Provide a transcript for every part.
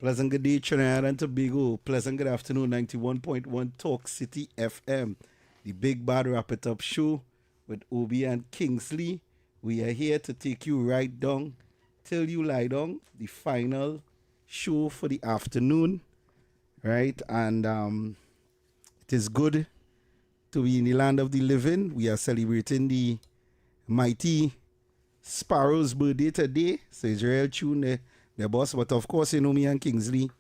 Pleasant good day, Trinidad and Tobago. Pleasant good afternoon, 91.1 Talk City FM. The Big Bad Wrap It Up Show with Obi and Kingsley. We are here to take you right down till you lie down. The final show for the afternoon, right? And it is good to be in the land of the living. We are celebrating the mighty Sparrow's birthday today. So it's real tune the boss. But of course, you know me and Kingsley,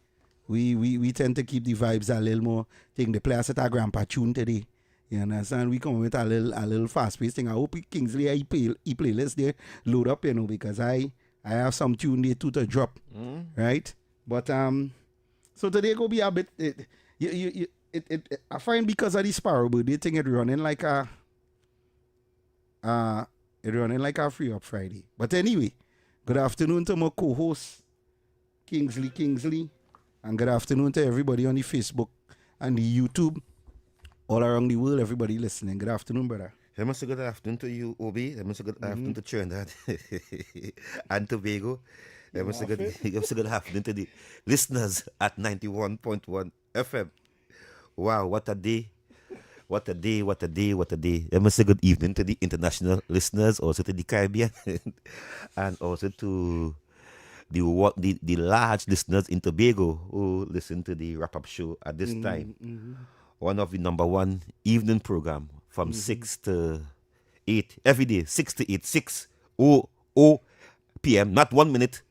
we tend to keep the vibes a little more. Think the players at our grandpa tune today. You understand? We come with a little fast paced thing. I hope Kingsley he playlist there load up, because I have some tune there too to drop. Right? But so today go be a bit I find because of the Sparrow birthday thing it running like a free up Friday. But anyway, good afternoon to my co-host, Kingsley. And good afternoon to everybody on the Facebook and the YouTube all around the world, everybody listening. Good afternoon, brother. Hey, must good afternoon to you, Obi. Hey, must good afternoon to Trinidad and Tobago. Hey, must good afternoon to the listeners at 91.1 FM. Wow, what a day. What a day. Hey, must good evening to the international listeners, also to the Caribbean, and also to the large listeners in Tobago who listen to the wrap-up show at this time. One of the number one evening program from 6 to 8 every day, 6 to 8, 6 p.m. Not 1 minute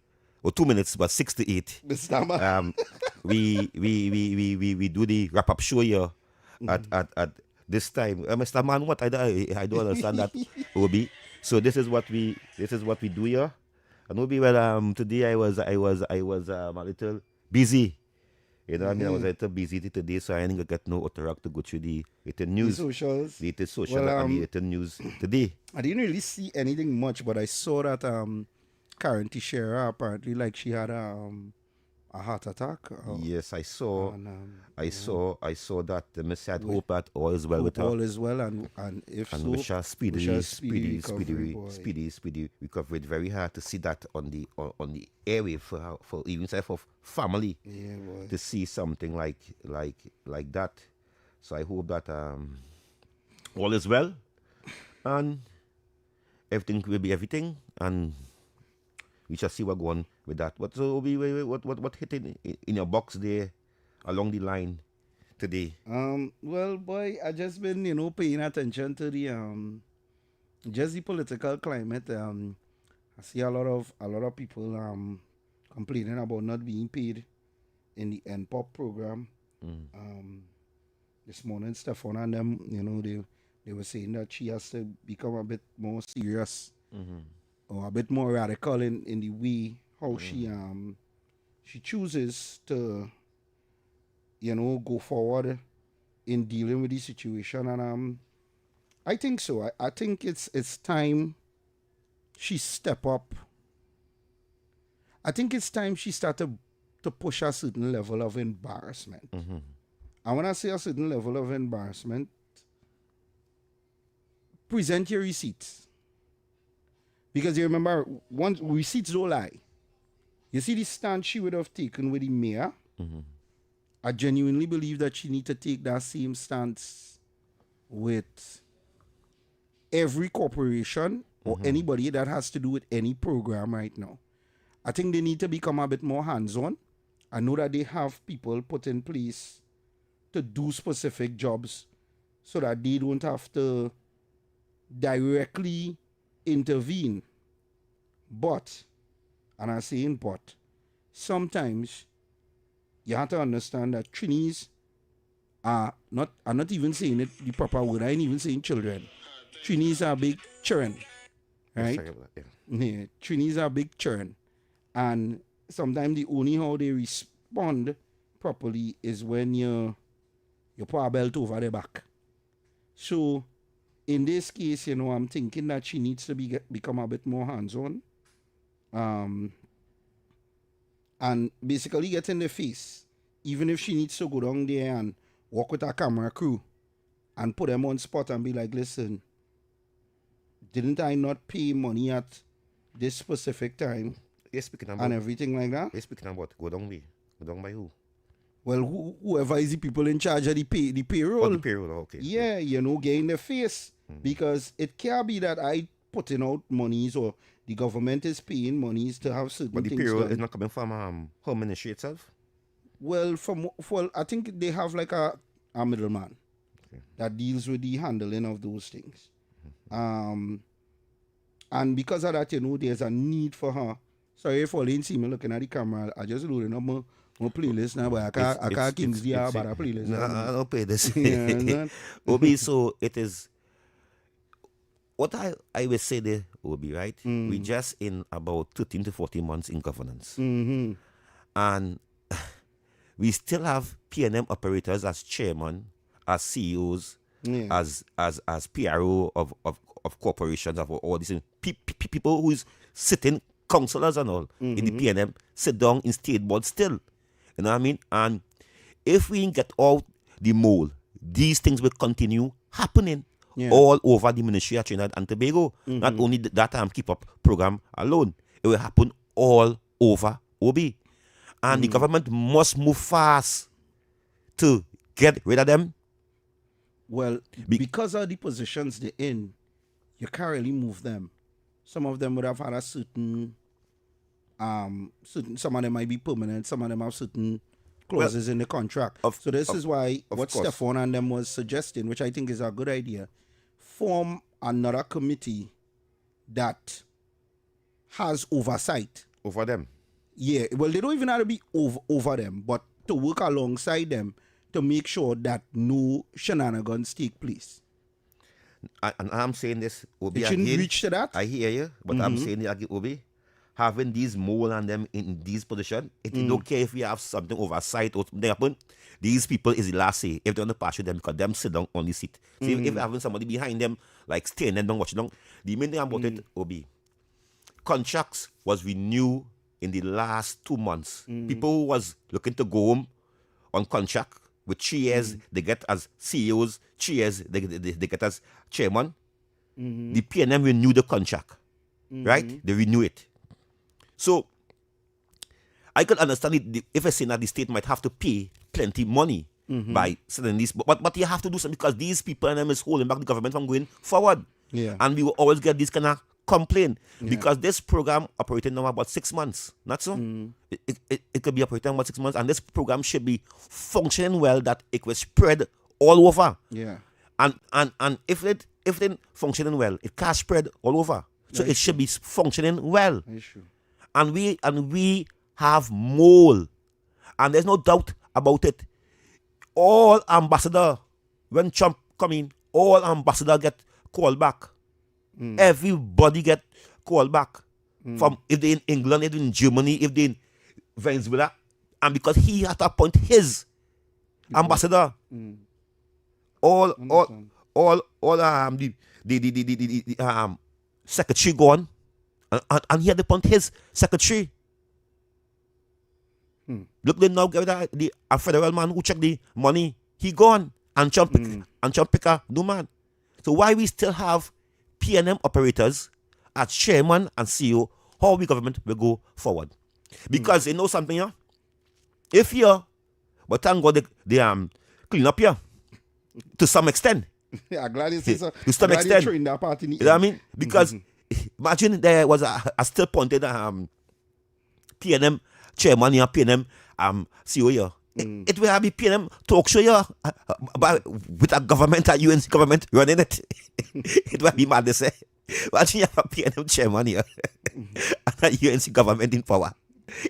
or 2 minutes, but 6 to 8. We do the wrap up show here at this time. Mr. Man, what I don't understand that, Obi. So this is what we do here. And Obi, well, today I was a little busy. I was a little busy today, so I didn't get no interact to go through the news. The socials. The social and the news today. I didn't really see anything much, but I saw that Karen Teixeira apparently like she had a heart attack. Yes, I saw. I saw that. Miss had hope that all is well with her. All is well, and if and so, wish her speedy recovery. It's very hard to see that on the airway for even for family. Yeah, boy. To see something like that. So I hope that all is well and everything will be everything, and we shall see what go on with that. What hit in your box there along the line today? Well, boy, I just been paying attention to the just the political climate. I see a lot of people complaining about not being paid in the NPOP program. This morning, Stefan and them, they were saying that she has to become a bit more serious or a bit more radical in the way how she chooses to go forward in dealing with the situation. And I think so. I think it's time she step up. I think it's time she started to push a certain level of embarrassment. And when I say a certain level of embarrassment, present your receipts. Because you remember, once receipts don't lie. You see the stand she would have taken with the mayor? I genuinely believe that she need to take that same stance with every corporation or anybody that has to do with any program right now. I think they need to become a bit more hands-on. I know that they have people put in place to do specific jobs so that they don't have to directly intervene. But, and I'm saying but, sometimes you have to understand that Trinis are not, I'm not even saying it the proper word, I ain't even saying children. Trinis are big children, right? Yeah, Trinis are big children. And sometimes the only how they respond properly is when you put a belt over their back. So, in this case, I'm thinking that she needs to become a bit more hands-on. And basically get in the face. Even if she needs to go down there and work with a camera crew and put them on spot and be like, listen, didn't I not pay money at this specific time? Yes, speaking about and everything like that? Yes, speaking about go down there. Done by who? Well, whoever is the people in charge of the payroll. Oh, the payroll. Okay. Yeah, get in the face. Because it can't be that I putting out monies or the government is paying monies to have certain But the things payroll done. is not coming from Home Ministry itself. Well, I think they have like a middleman that deals with the handling of those things. And because of that, there's a need for her. Sorry if all didn't see me looking at the camera. I just loading up my playlist now, but I can't Kingsley about a playlist. No, I don't pay this. Yeah, Obi, so it is. What I will say there, Obi, right? We just in about 13 to 14 months in governance. And we still have P&M operators as chairman, as CEOs, as PRO of corporations, of all these people who is sitting, councillors and all, in the P&M, sit down in state board still. You know what I mean? And if we get out the mole, these things will continue happening all over the Ministry of Trinidad and Tobago. Not only that Keep Up program alone, it will happen all over OB. And the government must move fast to get rid of them. Well, because of the positions they're in, you can't really move them. Some of them would have had a certain, some of them might be permanent, some of them have certain clauses in the contract. So this is why what Stefan and them was suggesting, which I think is a good idea, form another committee that has oversight. Over them. Yeah, well, they don't even have to be over them, but to work alongside them to make sure that no shenanigans take place. And I'm saying this, Obi, it shouldn't reach to that. I hear you, but I'm saying it again, Obi, having these mole and them in these positions, it don't care if we have something oversight or something happen. These people is the last say if they want to pass with them because them sit down on the seat. See, if having somebody behind them, like staying and don't watch them, the main thing about it, Obi, contracts was renewed in the last 2 months. People who was looking to go home on contract with 3 years, they get as CEOs, 3 years, they get as chairman. The PNM renew the contract, right? They renew it. So, I could understand it if I say that the state might have to pay plenty money by selling this, but you have to do something because these people and them is holding back the government from going forward. Yeah. And we will always get this kind of complaint because this program operating now about 6 months. Not so? It could be operating about 6 months, and this program should be functioning well, that it will spread all over. Yeah. And if it functioning well, it can't spread all over. So it should be functioning well. And we have mole. And there's no doubt about it. All ambassador, when Trump come in, all ambassador get called back. Everybody get called back. From if they in England, if they in Germany, if they in Venezuela. And because he had to appoint his ambassador. All the secretary gone. And he had to appoint his secretary. Look, they now get a federal man who check the money. He gone. And Trump pick a new man. So why we still have P&M operators as chairman and CEO, how we government will go forward? Because you know something, yeah? If you're, but thank God they clean up here to some extent. Yeah, I'm glad you say so. To some extent. In that part in the you know what I mean? Because imagine there was a still appointed P&M chairman here, P&M CEO here. It will have a P&M talk show here with a government, a UNC government running it. It will be mad to say. Imagine you have a P&M chairman here and a UNC government in power.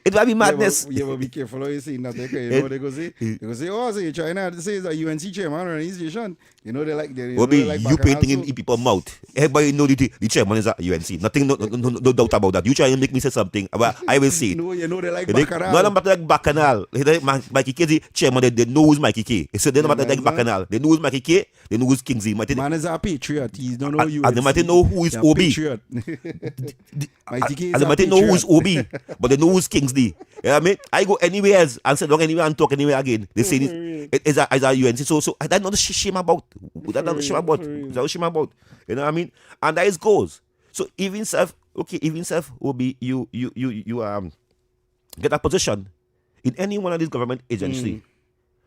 It will be madness. Yeah, but be careful how you say that. You know what they go say? They go say, oh, so you're trying to say that UNC chairman or an station. You know they like they like you painting in people's mouth. Everybody know the chairman is at UNC. Nothing, no doubt about that. You try and make me say something, but I will say it. No, you know they like Bacchanal. No matter like Bacchanal. Mikey K, the chairman, they know who's Mikey K. So they no matter like Bacchanal. They know who's Mikey K. They know who's Kingsley. Man is a patriot. He don't know UNC. And they might know who is OB. Patriot. And they might know who's OB, but they know who's Kingsley. You know what I mean? I go anywhere else and sit down anywhere and talk anywhere again. They say it's a UNC. So that's not the shame about. That's not the shame about. That's not the shame about. You know what I mean? And that is goes. So even self will be you get a position in any one of these government agencies,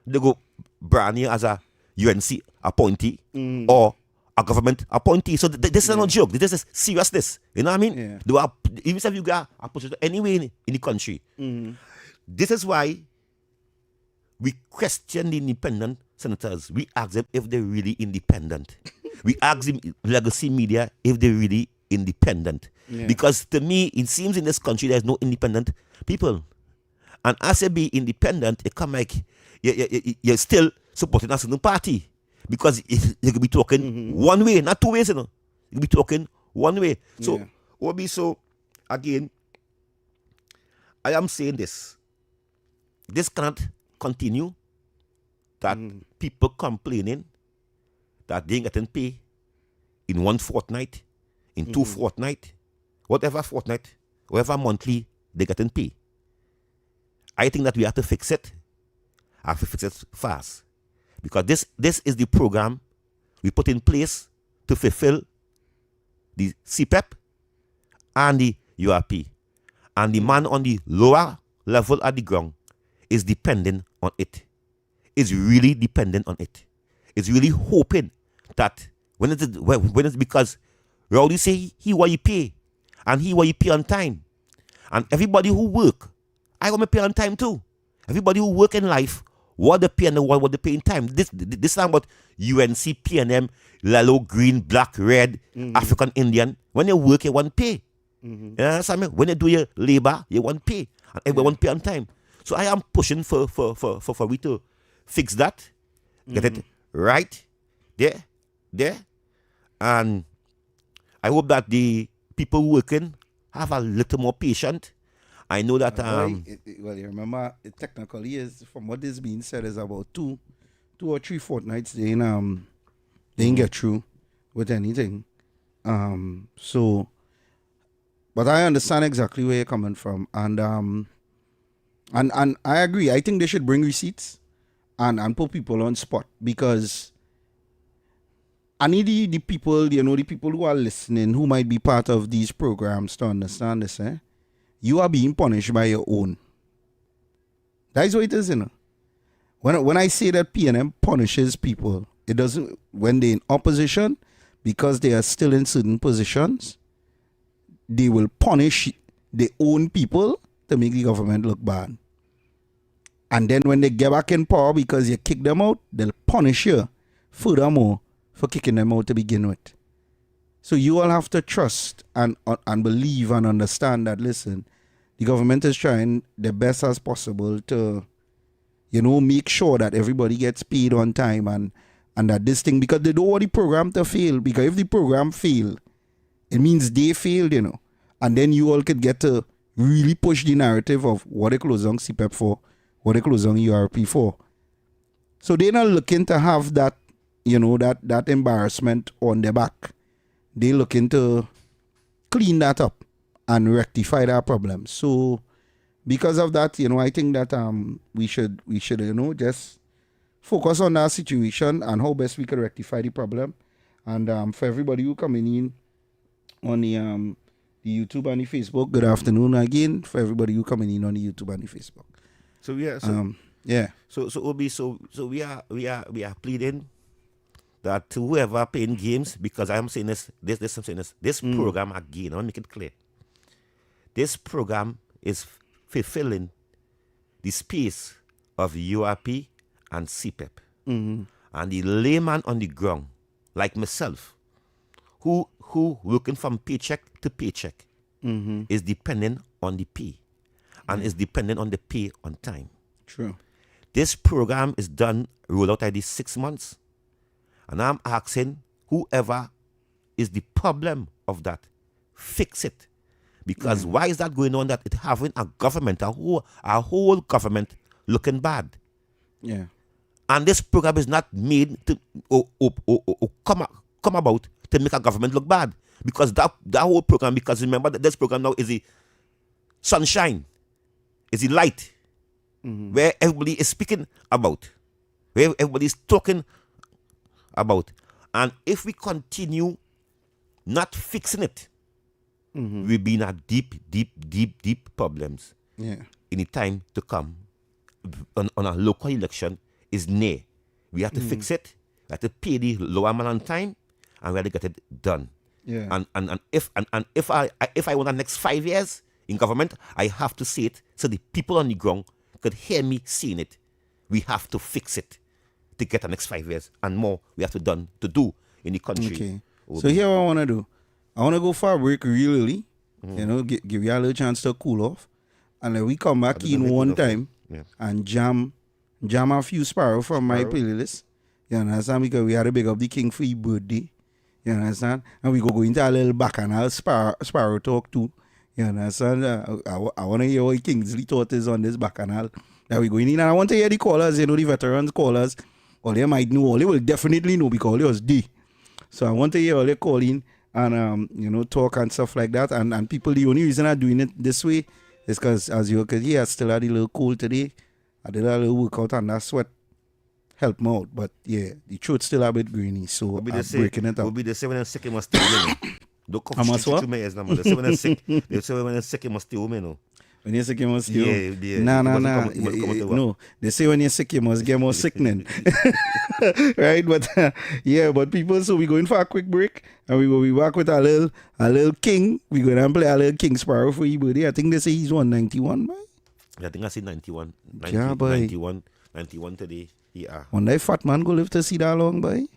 they go brand you as a UNC appointee or a government appointee. So this is not a joke. This is seriousness. You know what I mean? Yeah. They are, even if you got a position anywhere in the country. This is why we question the independent senators. We ask them if they're really independent. We ask them, legacy media, if they're really independent. Yeah. Because to me, it seems in this country there's no independent people. And as you be independent, it come like you're still supporting a certain party. Because you could be talking one way, not two ways, you know. You could be talking one way. So, Obi, so again, I am saying this. This cannot continue. That people complaining that they ain't getting pay in one fortnight, in two fortnight, whatever fortnight, whatever monthly they getting pay. I think that we have to fix it. I have to fix it fast. Because this is the program we put in place to fulfill the CPEP and the URP. And the man on the lower level at the ground is dependent on it. Is really dependent on it. Is really hoping that when it's because we always say he what you pay and he what you pay on time. And everybody who work, I want to pay on time too. Everybody who work in life, what they pay and what they pay in time. This time about UNC, PNM, yellow, green, black, red, African, Indian. When you work, you want pay. You understand me? When you do your labor, you want pay. And everyone want pay on time. So I am pushing for we to fix that, get it right, there. And I hope that the people working have a little more patience. I know that well, you remember it technically is, from what is being said, is about two or three fortnights they ain't get through with anything. So, but I understand exactly where you're coming from, and I agree. I think they should bring receipts and put people on spot, because I need the people, the people who are listening, who might be part of these programs, to understand this. You are being punished by your own. That is what it is, When I say that PNM punishes people, it doesn't, when they're in opposition, because they are still in certain positions, they will punish their own people to make the government look bad. And then when they get back in power, because you kick them out, they'll punish you furthermore for kicking them out to begin with. So you all have to trust and believe and understand that, listen, the government is trying the best as possible to, make sure that everybody gets paid on time and that this thing, because they don't want the program to fail. Because if the program fail, it means they failed, And then you all could get to really push the narrative of what they close on CPEP for, what they close on URP for. So they're not looking to have that, that embarrassment on their back. They're looking to clean that up and rectify that problem. So because of that, I think that we should just focus on that situation and how best we could rectify the problem. And for everybody who coming in on the YouTube and the Facebook, good afternoon again. For everybody who coming in on the YouTube and the Facebook. So So Obi, so we are pleading that to whoever playing games, because I am saying this program again, I want to make it clear. This program is fulfilling the space of URP and CPEP. And the layman on the ground, like myself, who working from paycheck to paycheck, is dependent on the pay, and is dependent on the pay on time. True. This program is done, rolled out at these 6 months. And I'm asking whoever is the problem of that, fix it. Because why is that going on, that it having a government, a whole government looking bad? Yeah. And this program is not made to come about to make a government look bad. Because that whole program, because remember that this program now is the sunshine, is the light, where everybody is speaking about, where everybody is talking about. And if we continue not fixing it, we'll be in a deep problems in the time to come. on a local election is nay. We have to fix it. We have to pay the lower man on time, and we have to get it done. Yeah. And if I want the next 5 years in government, I have to say it so the people on the ground could hear me saying it. We have to fix it to get the next 5 years and more. We have to do in the country. Okay. So here what I want to do. I want to go for a break real early. You know, give you a little chance to cool off, and then we come back in one time and jam a few Sparrow from my playlist. You understand? Because we had to big up the King for his birthday. You understand? And we go into a little bacchanal Sparrow talk too. You understand? I want to hear what Kingsley thought is on this bacchanal that we going in. And I want to hear the callers, you know, the veterans callers. Or they might know, or they will definitely know because it was D. So I want to hear all they call in and, you know, talk and stuff like that. And people, the only reason I'm doing it this way is because, as you can hear, I still had a little cold today. I did a little workout and that sweat helped me out. But yeah, the throat still a bit grainy, so I'm breaking it up. Will be the 7 and 6 must stay women. Don't come to me as number. The 7 and 6. The 7 and 6 must stay women. When you're sick, you must steal. Yeah. Nah. No, they say when you're sick, you must get more sickening. Right? But but people, so we're going for a quick break and we will be back with a little King. We're going to play a little King Sparrow for you, buddy. I think they say he's 191, boy. I think I said 91. 90, yeah, boy. 91 today. Yeah. One day fat man go live to see that long, boy.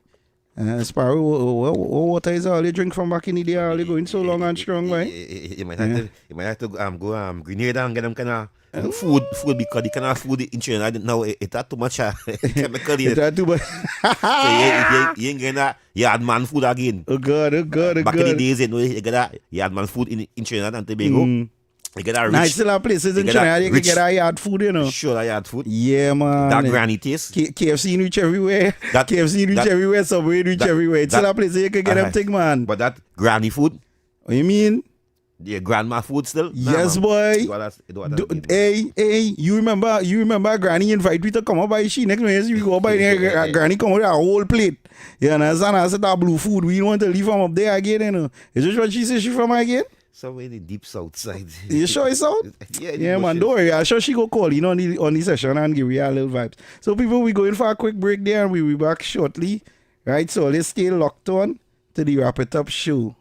Sparrow, what water is all you drink from back in the day? All you going so long and strong, boy? You might have to go Grenada and get them kind of food because the kind of food in China now it had too much chemical in it. It had too much. So you ain't getting that yard man food again. Oh God. Back in the days, you know, you get that yard man food in Trinidad and Tobago. You get that rich. Nice still have places in China you can get a yard food, you know. Sure, that yard food. Yeah, man. That granny taste. KFC reach everywhere. KFC reach everywhere. Subway reach everywhere. It's still a place you can get them thing, man. But that granny food. What you mean? Yeah, grandma food still. Yes, boy. Hey, you remember Granny invite me to come up by she next Wednesday we go by there. Granny come with a whole plate. You understand? I said that blue food. We don't want to leave from up there again, you know. Is this what she said she from again? Somewhere in the deep south side. You sure it's out? Yeah, man, don't worry. I'm sure she go call on the session and give you a little vibes. So people, we going for a quick break there and we'll be back shortly. Right, so let's stay locked on to the Wrap It Up show.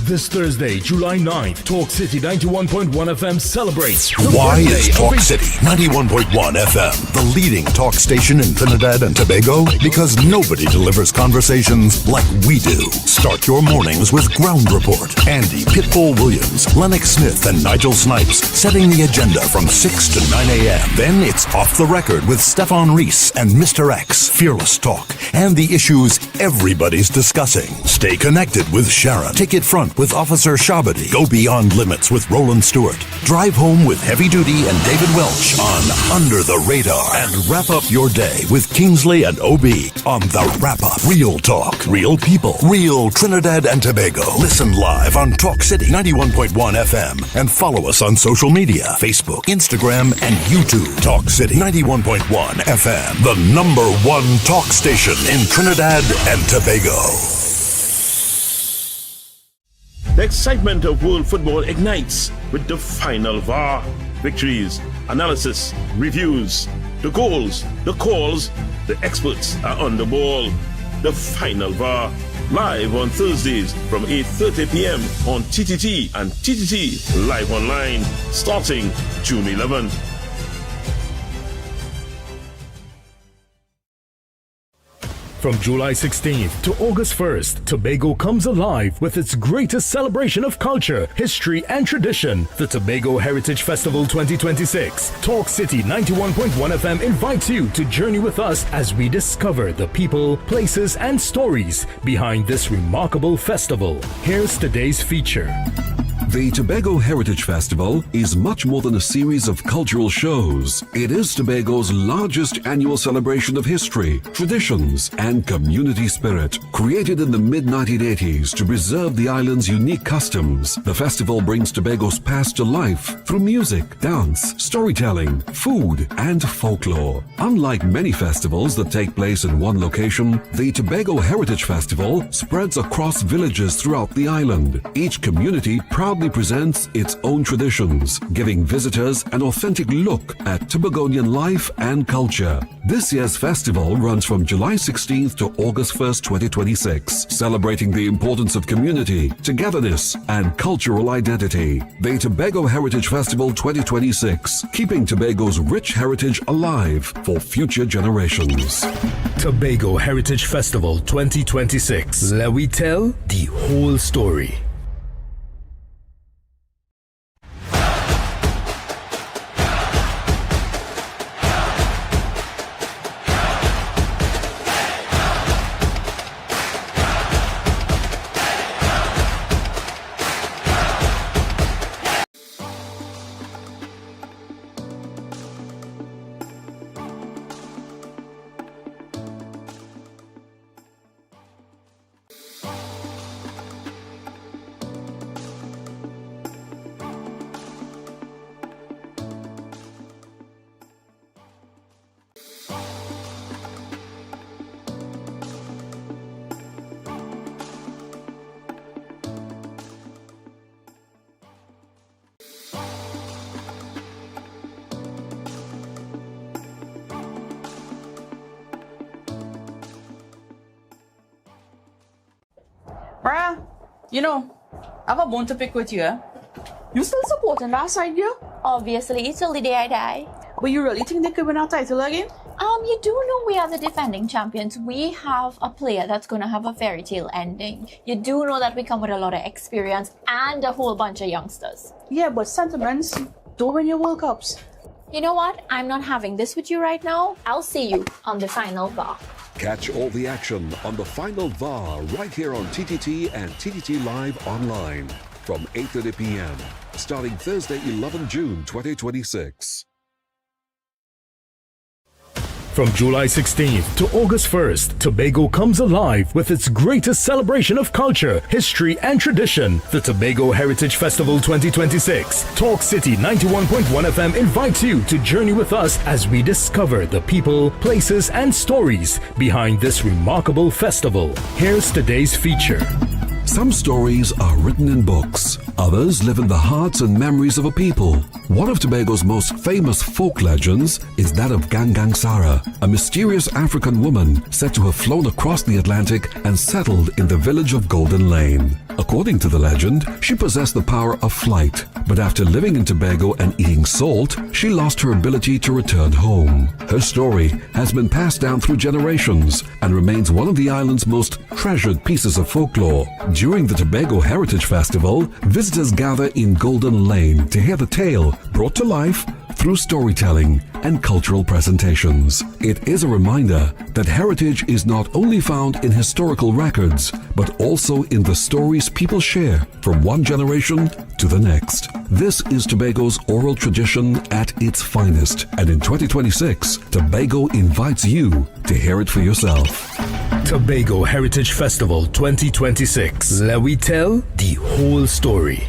This Thursday, July 9th, Talk City 91.1 FM celebrates. Why is Talk City 91.1 FM the leading talk station in Trinidad and Tobago? Because nobody delivers conversations like we do. Start your mornings with Ground Report. Andy Pitbull Williams, Lennox Smith, and Nigel Snipes setting the agenda from 6 to 9 a.m. Then it's Off the Record with Stefan Reese and Mr. X, Fearless Talk, and the issues everybody's discussing. Stay connected with Sharon. Ticket Front with Officer Shabadi. Go Beyond Limits with Roland Stewart. Drive Home with Heavy Duty and David Welch on Under the Radar. And wrap up your day with Kingsley and OB on The Wrap Up. Real talk, real people, real Trinidad and Tobago. Listen live on Talk City 91.1 FM and follow us on social media, Facebook, Instagram, and YouTube. Talk City 91.1 FM, the #1 talk station in Trinidad and Tobago. The excitement of world football ignites with the final VAR. Victories, analysis, reviews, the goals, the calls, the experts are on the ball. The final VAR, live on Thursdays from 8:30 p.m. on TTT and TTT Live Online, starting June 11th. From July 16th to August 1st, Tobago comes alive with its greatest celebration of culture, history, and tradition, the Tobago Heritage Festival 2026. Talk City 91.1 FM invites you to journey with us as we discover the people, places, and stories behind this remarkable festival. Here's today's feature. The Tobago Heritage Festival is much more than a series of cultural shows. It is Tobago's largest annual celebration of history, traditions, and community spirit. Created in the mid-1980s to preserve the island's unique customs, the festival brings Tobago's past to life through music, dance, storytelling, food, and folklore. Unlike many festivals that take place in one location, the Tobago Heritage Festival spreads across villages throughout the island. Each community proudly proudly presents its own traditions, giving visitors an authentic look at Tobagonian life and culture. This year's festival runs from July 16th to August 1st, 2026, celebrating the importance of community, togetherness, and cultural identity. The Tobago Heritage Festival 2026, keeping Tobago's rich heritage alive for future generations. Tobago Heritage Festival 2026. Let we tell the whole story. Bruh, you know, I have a bone to pick with you, eh? You still supporting that side, girl? Obviously, till the day I die. But you really think they could win our title again? You do know we are the defending champions. We have a player that's going to have a fairy tale ending. You do know that we come with a lot of experience and a whole bunch of youngsters. Yeah, but sentiments don't win your World Cups. You know what? I'm not having this with you right now. I'll see you on the final VAR. Catch all the action on the final VAR right here on TTT and TTT Live online from 8:30 p.m. starting Thursday, 11 June 2026. From July 16th to August 1st, Tobago comes alive with its greatest celebration of culture, history, and tradition. The Tobago Heritage Festival 2026. Talk City 91.1 FM invites you to journey with us as we discover the people, places, and stories behind this remarkable festival. Here's today's feature. Some stories are written in books. Others live in the hearts and memories of a people. One of Tobago's most famous folk legends is that of Gangang Sara, a mysterious African woman said to have flown across the Atlantic and settled in the village of Golden Lane. According to the legend, she possessed the power of flight, but after living in Tobago and eating salt, she lost her ability to return home. Her story has been passed down through generations and remains one of the island's most treasured pieces of folklore. During the Tobago Heritage Festival, visitors gather in Golden Lane to hear the tale brought to life through storytelling and cultural presentations. It is a reminder that heritage is not only found in historical records, but also in the stories people share from one generation to the next. This is Tobago's oral tradition at its finest, and in 2026, Tobago invites you to hear it for yourself. Tobago Heritage Festival 2026. Let we tell the whole story.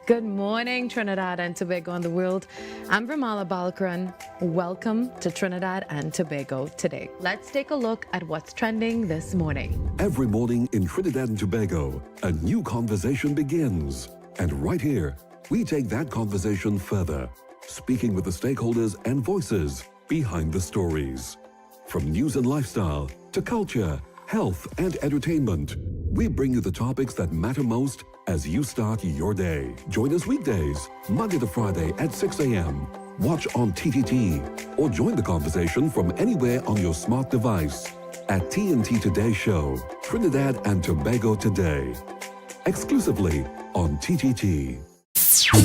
Good morning, Trinidad and Tobago and the world. I'm Bramala Balkaran. Welcome to Trinidad and Tobago today. Let's take a look at what's trending this morning. Every morning in Trinidad and Tobago, a new conversation begins. And right here, we take that conversation further, speaking with the stakeholders and voices behind the stories. From news and lifestyle to culture, health, and entertainment, we bring you the topics that matter most as you start your day. Join us weekdays, Monday to Friday at 6 a.m. Watch on TTT or join the conversation from anywhere on your smart device at TNT Today Show, Trinidad and Tobago Today, exclusively on TTT.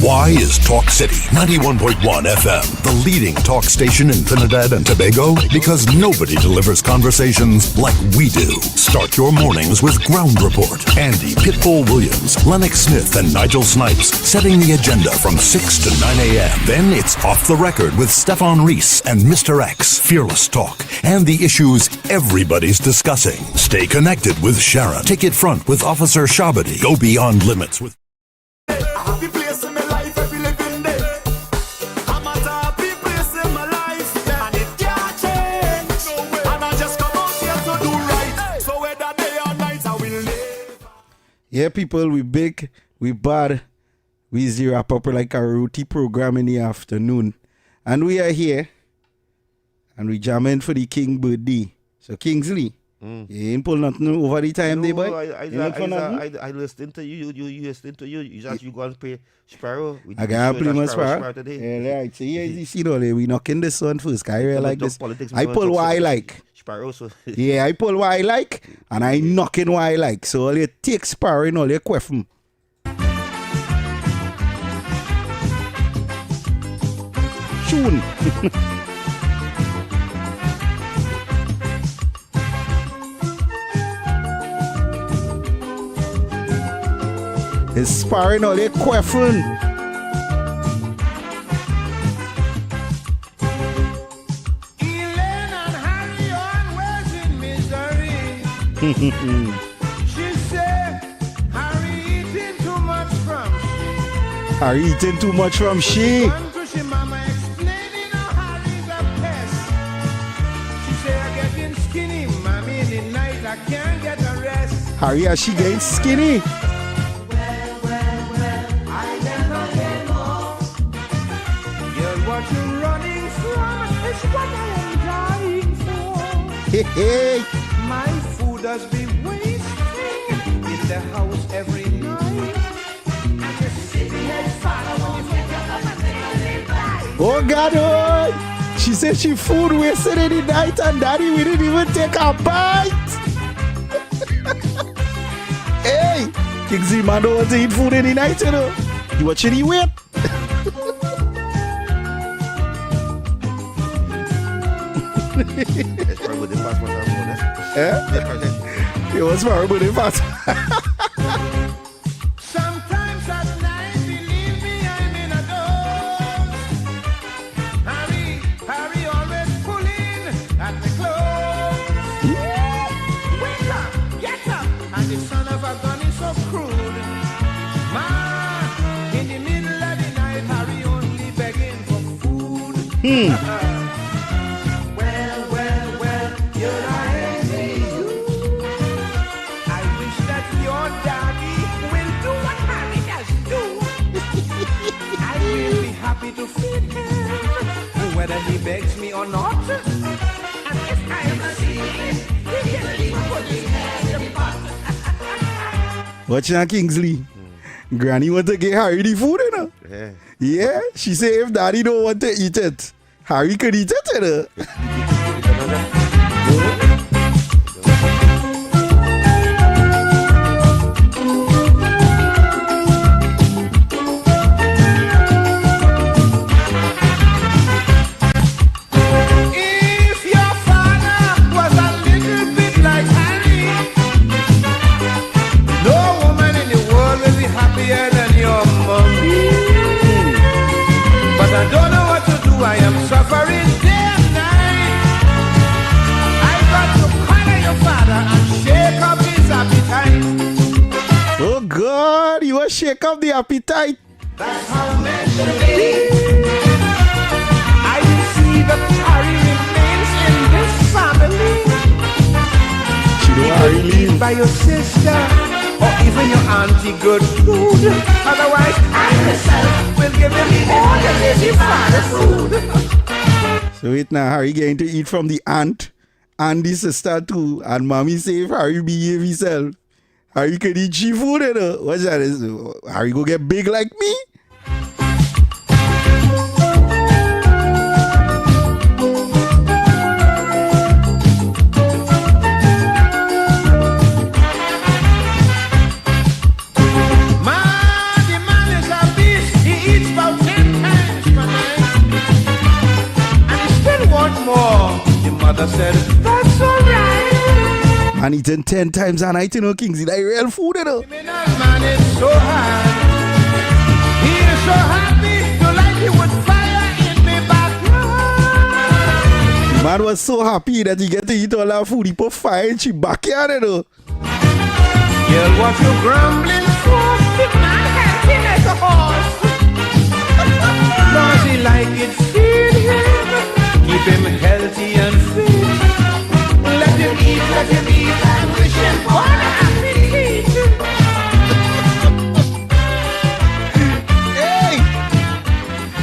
Why is Talk City 91.1 FM the leading talk station in Trinidad and Tobago? Because nobody delivers conversations like we do. Start your mornings with Ground Report. Andy Pitbull Williams, Lennox Smith, and Nigel Snipes setting the agenda from 6 to 9 a.m. Then it's Off the Record with Stefan Reese and Mr. X, Fearless Talk, and the issues everybody's discussing. Stay connected with Sharon. Take it front with Officer Shabadi. Go beyond limits with Yeah, people, we big, we bad. We zero up like a roti program in the afternoon. And we are here. And we jamming for the King birthday. So Kingsley, you ain't pull nothing over the time, No, boy? I listened to you. You listened to you. You go and play Sparrow. I got to play my Sparrow. Today. Yeah, right. So you see, we knocking this one first. I really like this. Politics, I pull what I like. Sparrow, so. Yeah, I pull what I like, and I knocking what I like. So all you take Sparrow and all you quaff him. Tune. It's sparring all they quaffing. She said, Harry eating too much from she. Harry eating too much from she. One to she mama explaining how Harry's a pest. She said, I'm getting skinny, mommy, in the night I can't get a rest. Harry, as she getting skinny. I never get more. Girl, what you're running from is what I am dying for. Hey, hey. My food has been wasting in the house every night. And the city head father when you pick up and Oh God, oh. She said she food wasted in the night and daddy we didn't even take a bite. Hey, Kingsley man don't want to eat food in the night, you know. You watching the weight? It's probably the fast one. It was horrible, in fact. sometimes at night, believe me, I'm in a doze. Harry always pulling at the clothes. Wake up, get up, and the son of a gun is so crude. Ma, in the middle of the night, Harry only begging for food. Well, you're lying to you. I wish that your daddy will do what Harry does do. I will be happy to feed him, whether he begs me or not. And if I ever see him, he can leave for his head in the pot. Watching that Kingsley. Granny want to get Harry the food, you know. Yeah, she say if daddy don't want to eat it, Harry could eat it, you know. If your father was a little bit like Harry, no woman in the world will be happier than your mommy. But I don't know what to do, I am suffering day and night. I got to collar your father and shake up his appetite. Oh God, you want to shake up the appetite. That's how men should be. I see that Harry remains in this family. She don't Harry leave. By your sister or even your auntie Gertrude. Otherwise, I myself will give him all the lazy father food. So wait now, Harry going to eat from the aunt and the sister too. And mommy say if Harry behave himself, Harry can eat she food, you know. What's that? Harry go get big like me? The man is a beast. He eats about 10 times per night. And he still wants more. The mother said, that's alright. And eating 10 times a night, you know, Kingsley. Like real food, you know. Criminal man is so high. He is so happy to like he would fire in the backyard. Man was so happy that he get to eat all that food. He put fire in his backyard, you know. Girl, what you grumbling for? The man healthy like a horse. Does he like it? Feed him. Keep him healthy and fit. Let him eat and wish him for an appetite.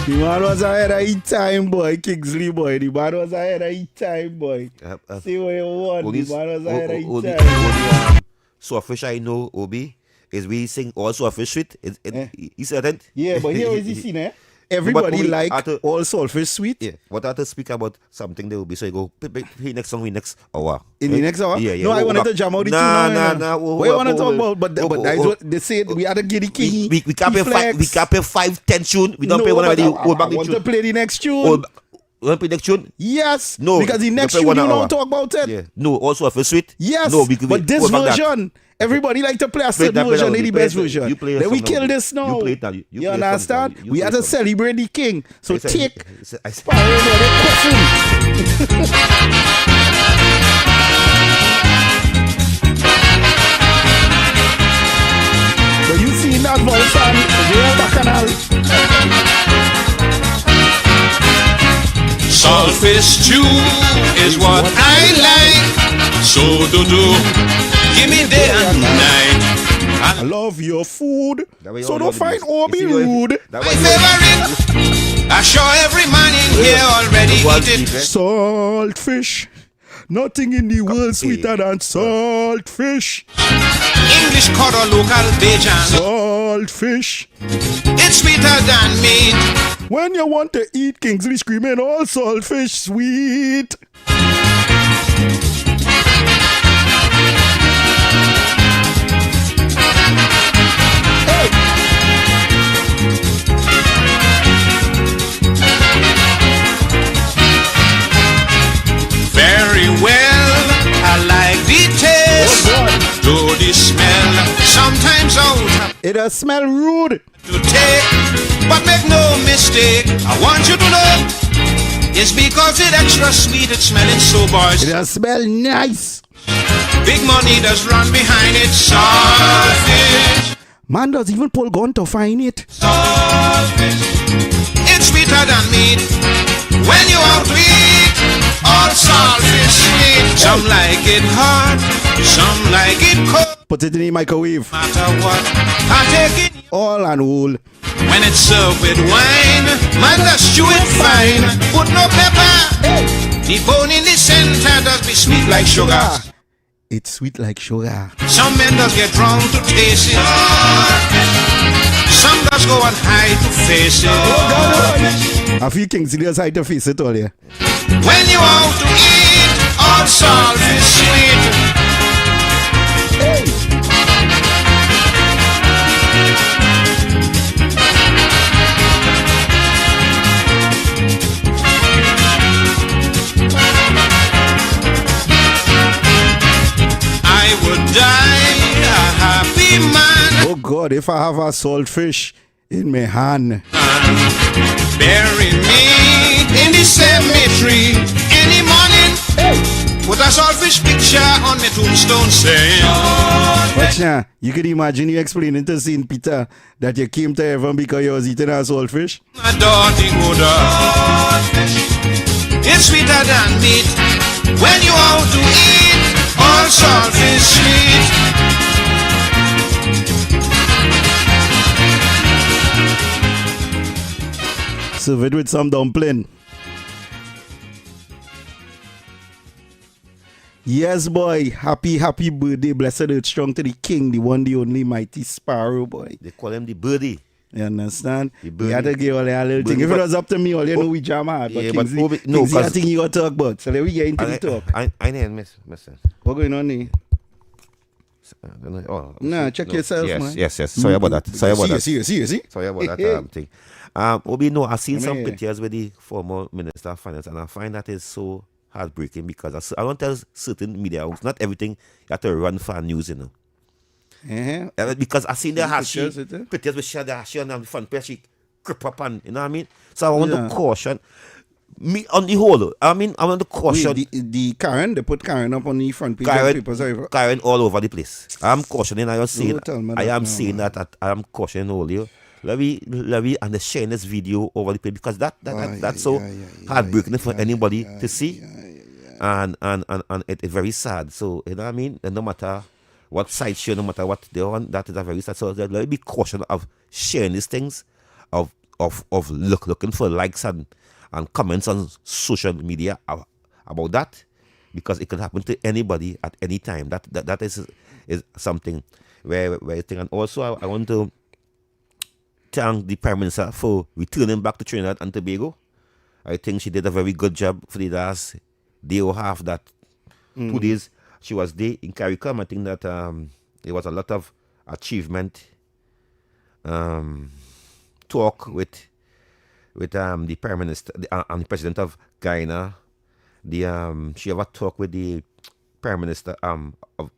The man was ahead of his time, boy. Kingsley, boy. The man was ahead of his time, boy. See what you want. The man was ahead of his time. Swordfish I know, Obi, is we sing all Swordfish sweet. He said that. Yeah, but here is the scene, eh? Everybody like all Swordfish sweet. Yeah, but I have to speak about something there will be. So you go, play next song, next hour. In the next hour? Yeah. No, I wanted to jam out the tune. Nah. What you want to talk about? But that's what they said. We had to get the king. We can't pay 5-10 tune. We don't pay one already. I want to play the next tune. You want to play next tune? Yes. No. Because the next tune, you don't talk about it. Yeah. No, also for sweet. Yes. No, but this version, everybody like to play a certain version, the best version. Then we kill this now. You play it now. You understand? We have to celebrate the king. So take Sparrow. So you see that voice on the Bacchanal. Saltfish stew is what I like. So do give me day and night. I love your food, so don't find Obi rude. My favorite. I'm sure every man in here already eat it. Saltfish. Nothing in the world sweeter than saltfish. English cod or local Bajan. Saltfish. It's sweeter than meat. When you want to eat Kingsley screaming, all saltfish sweet. Very well, I like the taste. Do the smell sometimes out. It does smell rude. To take, but make no mistake. I want you to know it's because it's extra sweet. It's smelling so boys. It does smell nice. Big money does run behind it. Saltfish. Man does even pull gun to find it. Saltfish. It's sweeter than meat. When you out to eat, all saltfish sweet. Some like it hot, some like it cold. Put it in the microwave. Matter what, I take it. All and all. When it's served with wine, man, just chew it fine. Put no pepper. The bone in the center does be sweet like sugar. It's sweet like sugar. Some men does get drawn to taste it. Some does go on high to face it. I feel Kingsley does high to face it all, yeah. When you out to eat, all salt is sweet. I would die a happy man. Oh God, if I have a saltfish in my hand. Bury me in the cemetery any morning. Put a saltfish picture on my tombstone saying, Watch now, you can imagine you explaining to St. Peter that you came to heaven because you was eating a saltfish. my dirty odor. It's sweeter than meat. When you out to eat, all saltfish sweet. Serve it with some dumpling. Yes, boy. Happy birthday. Blessed earth strong to the king, the one, the only mighty Sparrow, boy. They call him the birdie. You understand? The You had to give all that little thing. If it was up to me, all you know we jam hard. But Yeah, Kingsley, but no, Kingsley, I cause- think you got to talk about. So let me get into the talk. I didn't miss. What going on there? Oh, Nah, check yourself, yes, man. Yes. Sorry about that. Sorry about that. See. Sorry about that thing. Obi, no, I've seen some Yeah. pictures with the former Minister of Finance, and I find that is so heartbreaking because I don't tell certain media houses, not everything you have to run for news, you know. Because I seen the Pictures, pictures with she on the front page, she grip up and, you know what I mean? So I want to caution me on the whole. I want to caution. Wait, the Karen, they put Karen up on the front page of Karen, the papers. Karen all over the place. I'm cautioning. I am saying. tell me I that am now, saying man. that I am cautioning all you. Let me and share this video over the place because that's so heartbreaking for anybody to see, and it's very sad. So you know what I mean. And no matter what side share, no matter what they want, that is a very sad. So let me be cautious of sharing these things, of looking for likes and comments on social media about that, because it can happen to anybody at any time. That is something where I think. And also I want to thank the Prime Minister for returning back to Trinidad and Tobago. I think she did a very good job for the last day or half, that 2 days she was there in CARICOM. I think that there was a lot of achievement, talk with the Prime Minister and the President of Guyana. She ever talked with the Prime Minister of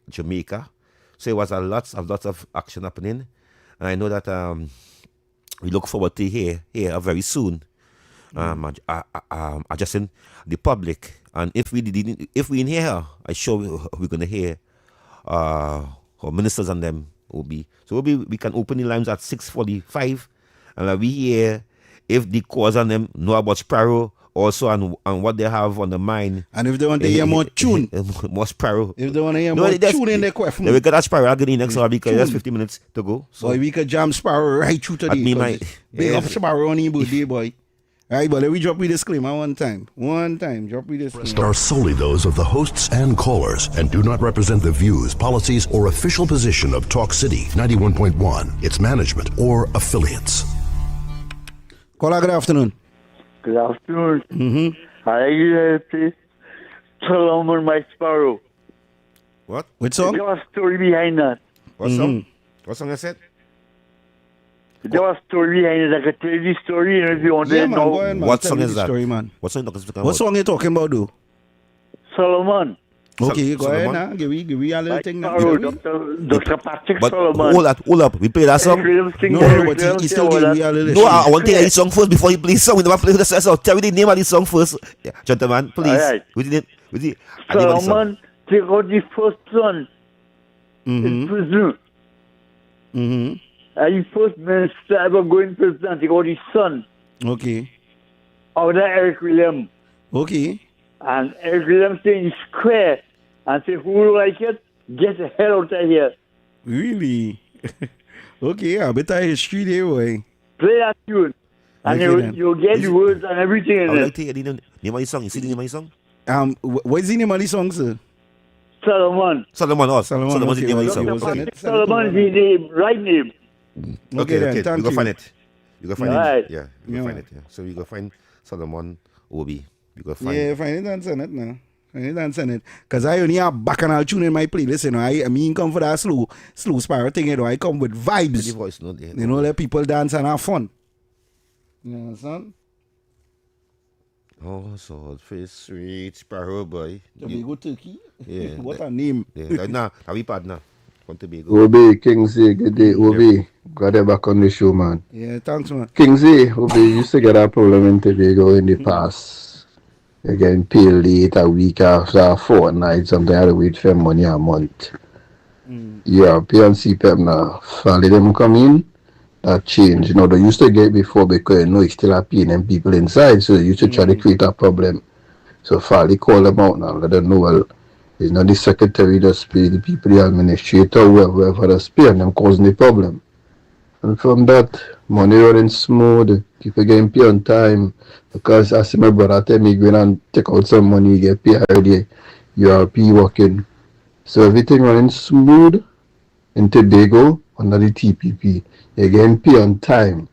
Jamaica. So it was lots of action happening, and I know that we look forward to hear very soon addressing the public. And if we in here, I'm sure we're gonna hear our ministers and them will be. So we can open the lines at 6:45, and we hear if the cause and them know about Sparrow also, and what they have on the mind. And if they want to hear more tune, more Sparrow. If they want to hear more tune in their question, we got that Sparrow again next hour, because there's 50 minutes to go. So boy, we could jam Sparrow right through today. Big up Sparrow on your birthday, boy. All right, but let me drop you disclaimer one time. Drop you disclaimer. Are solely those of the hosts and callers and do not represent the views, policies, or official position of Talk City 91.1, its management, or affiliates. Caller, good afternoon. Good afternoon. I play Solomon My Sparrow. What? Which song? There was a story behind that. What song? What song I said? There was a story behind it. I could tell you the story, and if you want to know. Go ahead, man. What Tell song me is the that? Story, man. What song you talking about? What song you talking about, though? Solomon. Okay, go ahead Solomon? now. Give me a little thing now. Sparrow, Dr. Patrick But Solomon. hold up. We play that song. No, but he still give me a little No, I want to hear the song first before you play the song. We never play the song. Tell me the name of the song first. Yeah, gentlemen, please. All right. With the name of the song. Solomon take out the first son in prison. And the first minister ever go in prison and take out his son. Okay. Out of Eric William. Okay. And Eric William say in square and say, who don't like it? Get the hell out of here. Really? Okay, I bet I history there, boy. Play that tune. And Okay, you'll get the words and everything I in would it. like to hear the name of the song. You see the name of the song? What is the name of the song, sir? Solomon. Solomon. Solomon, Solomon's the name of the okay, song. Solomon is his name, right name. Okay, then, You thank go you. find it. You go find Right. it. Yeah, you go find it. Yeah. So you go find Solomon Obi. You go find Yeah, find it and send it now. Find it and send it. Because I only have bacchanal tune in my playlist, you know. I mean, come for that slow Sparrow thing, you know. I come with the vibes. voice, no? Yeah, You know, let people dance and have fun. You understand? Oh, so face sweet Sparrow boy. Tobago Turkey? Yeah. What a name. Yeah. Now we partner. From Tobago. Obi, Kingsley, good day, Obi. Got it back on the show, man. Yeah, thanks, man. Kingsley, Obi, used to get a problem in Tobago in the past. You're getting paid late, a week after, a fortnight, sometimes you have to wait for money a month. Yeah, pay and CPAP now. Finally, them come in, that change. You know, they used to get before because, you know, it's still a paying them people inside, so they used to try to create a problem. So finally call them out now, let them know, well, it's not the secretary that pay the people, the administrator, whoever that's paying them causing the problem. And from that, money running smooth, people getting paid on time. Because I see my brother tell me, go in and take out some money, you get paid already, URP working. So everything running smooth in Tobago under the TPP. You're getting paid on time.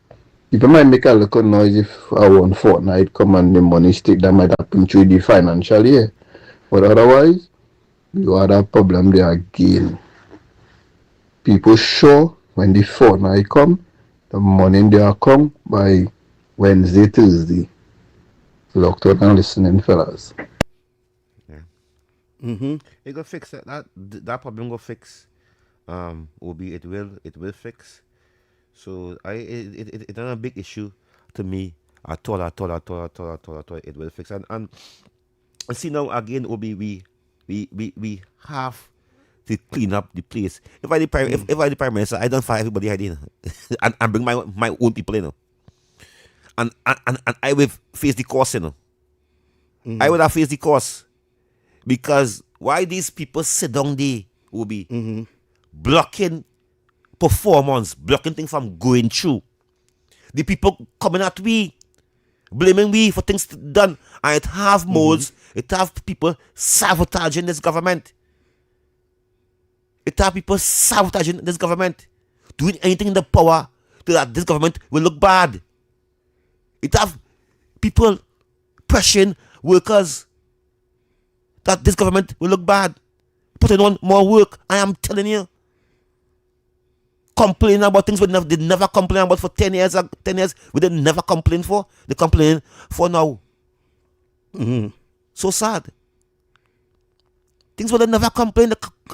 People might make a little noise if I one fortnight come and the money stick that might happen through the financial year. But otherwise, you have that problem there again. People sure when the fortnight come, the money there come by Wednesday, Thursday. Locked out and listening, fellas. It go fix that problem go fix. Obi, it will fix. So it's not a big issue to me at all. It will fix. And see now again, Obi, we have to clean up the place. If I the prime minister, I don't fire everybody I did and bring my own people in. And I will face the cost, you know. I would have faced the cost. Because why these people sit down there will be blocking performance, blocking things from going through. The people coming at we, blaming we for things done. And it have modes, it have people sabotaging this government. It have people sabotaging this government. Doing anything in the power so that this government will look bad. It have people pressuring workers that this government will look bad. Putting on more work. I am telling you. Complaining about things they never complain about for 10 years. 10 years we did never complain for. They complain for now. So sad. Things they never complain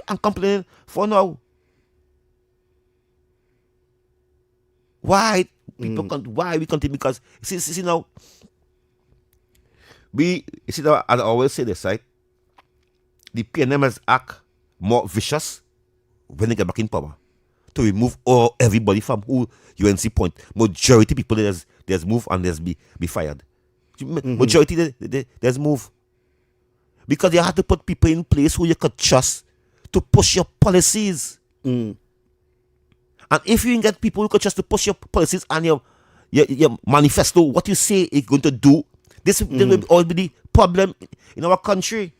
and complaining for now. Why people why we continue? Because see now, I always say this, right? The PNM has act more vicious when they get back in power to remove everybody from who UNC point. Majority people there's move and there's be fired. Majority there's move because you have to put people in place who you could trust to push your policies. And if you can get people who could trust to push your policies and your manifesto, what you say is going to do, this will always be the problem in our country.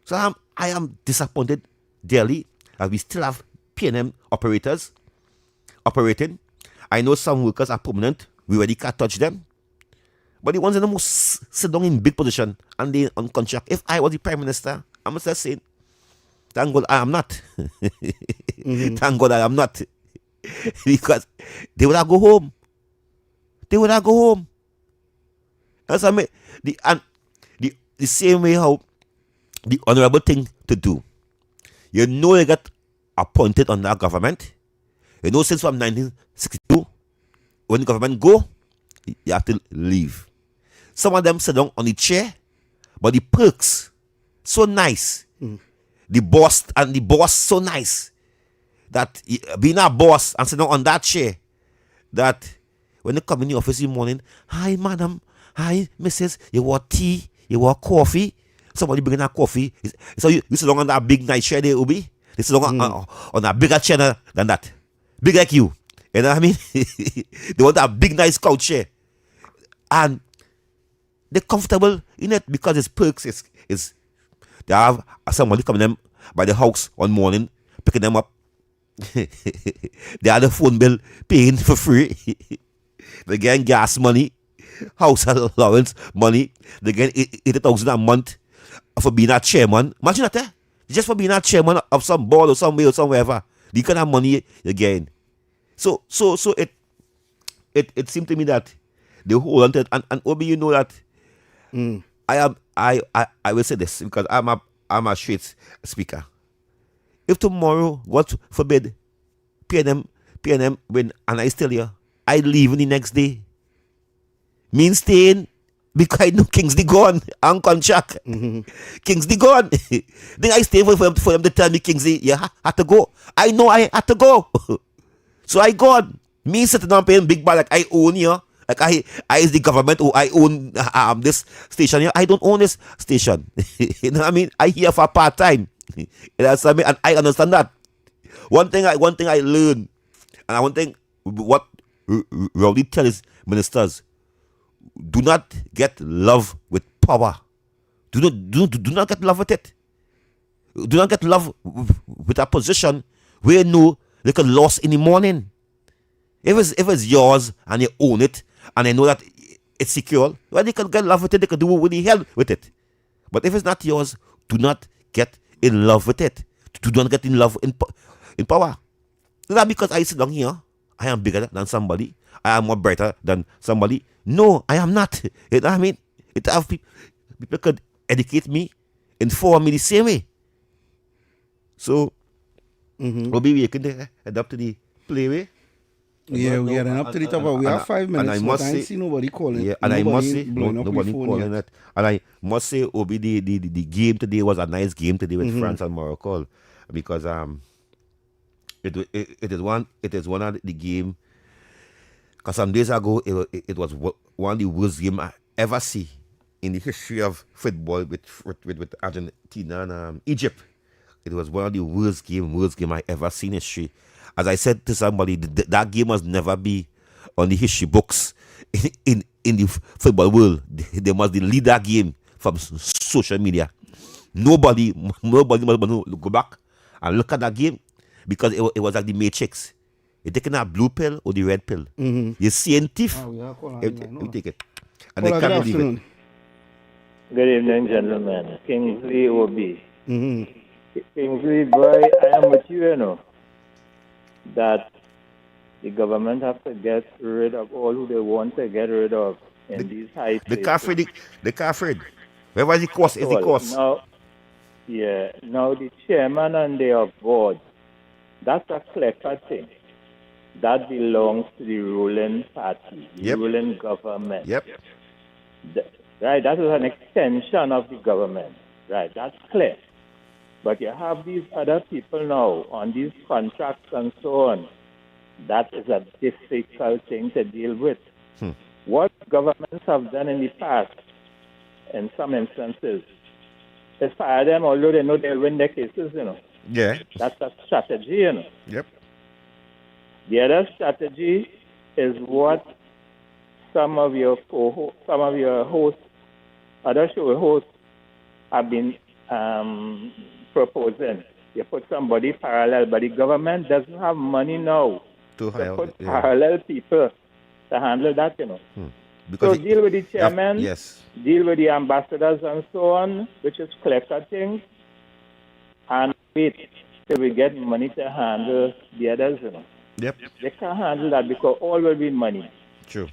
So I am disappointed dearly that we still have PNM operators operating. I know some workers are permanent. We already can't touch them. But the ones in the most sit down in big position and they on contract. If I was the Prime Minister, I'm just saying, thank God I am not. Thank God I am not. Because they would have go home. They would have go home. That's what I mean. The same way how the honorable thing to do. You know they got appointed on that government. You know since from 1962, when the government go, you have to leave. Some of them sit down on the chair, but the perks so nice. The boss so nice that being a boss and sitting on that chair, that when they come in the office in the morning, hi madam, hi missus, you want tea, you want coffee, somebody bringing that coffee. So you sit down on that big nice chair there, Ubi. They sit down on a bigger chair than that, big like you. You know what I mean? They want that big nice couch chair, and they're comfortable in it because its perks is they have somebody coming them by the house one morning, picking them up. They have the phone bill paying for free. They getting gas money, house allowance money. They get 80,000 a month for being a chairman. Imagine that, just for being a chairman of some board or somewhere or somewhere. The kind of money you gain. So it seemed to me that they hold on to it, and Obi, you know that I will say this because I'm a straight speaker. If tomorrow, God forbid, PNM win and I still here, I leave the next day. Mean staying because I know Kingsley gone on contract. Kingsley gone. Then I stay for them to tell me Kingsley, you had to go. I know I had to go. So I gone. Me sitting down paying big bar like I own here. Like I is the government or I own this station here. I don't own this station. You know what I mean? I here for part time. You know what I mean? And I understand that. One thing I learned, and one thing what Rowdy tell his ministers: do not get love with power. Do not get love with it. Do not get love with a position where you know they could lose in the morning. If it's yours and you own it and you know that it's secure, well, they can get love with it. They can do what the hell with it. But if it's not yours, do not get in love with it. Do not get in love in power. Not because I sit down here, I am bigger than somebody. I am more brighter than somebody. No, I am not. You know what I mean? It have people could educate me, inform me the same way. So, we'll be waking adapt to the playway. Yeah, we are up to the top. We have 5 minutes. And I must say, see nobody calling. Yeah, and I must say, nobody calling it. And I must say, Obi, the game today was a nice game today with France and Morocco, because it is one of the game. Because some days ago, it was one of the worst games I ever see in the history of football with Argentina and Egypt. It was one of the worst game I ever seen in history. As I said to somebody, that game must never be on the history books in the football world. They must lead that game from social media. Nobody must go back and look at that game because it was like the Matrix. You're taking that blue pill or the red pill. You're seeing thief. You take it. And they can't believe it. Good evening, gentlemen. Kingsley OB. Kingsley, boy, I am with you, you know, that the government have to get rid of all who they want to get rid of in these high places. The Caffrey. Where was the cost? Is the cost? Now the chairman and the board, that's a clever thing. That belongs to the ruling party, the ruling government. Right, that is an extension of the government. Right, that's clear. But you have these other people now on these contracts and so on. That is a difficult thing to deal with. What governments have done in the past, in some instances, is fire them, although they know they'll win their cases, you know. Yeah. That's a strategy, you know. Yep. The other strategy is what some of your hosts, other show hosts, have been proposing. You put somebody parallel, but the government doesn't have money now to put parallel people to handle that, you know. So deal with the chairman, deal with the ambassadors and so on, which is clever things, and wait till we get money to handle the others, you know. Yep. They can't handle that because all will be money. True.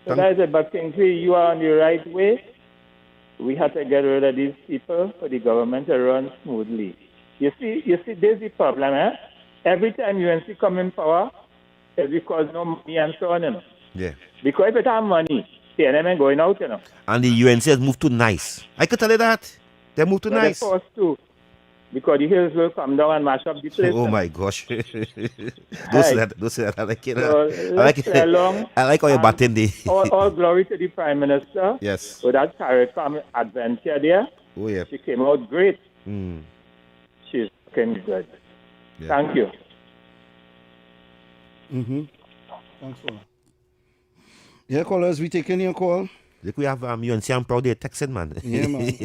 So that is it. But Kingsley, you are on the right way. We have to get rid of these people for the government to run smoothly. You see, there's the problem, eh? Every time UNC come in power, it's because no money and so on, you know. Yeah. Because if it have money, TNM ain't going out, you know. And the UNC has moved to nice. I could tell you that. They moved to nice. They're forced to. Because the hills will come down and mash up the place. Oh my gosh. Don't say that. I like it. So I like it. I like how you're batting the. all glory to the Prime Minister. Yes. With that CARICOM adventure there. Oh yeah. She came out great. She's looking good. Yeah. Thank you. Thanks for that. Yeah, callers, we taking your call. Look, we have UNC and Proud there texting, man. Yeah, man.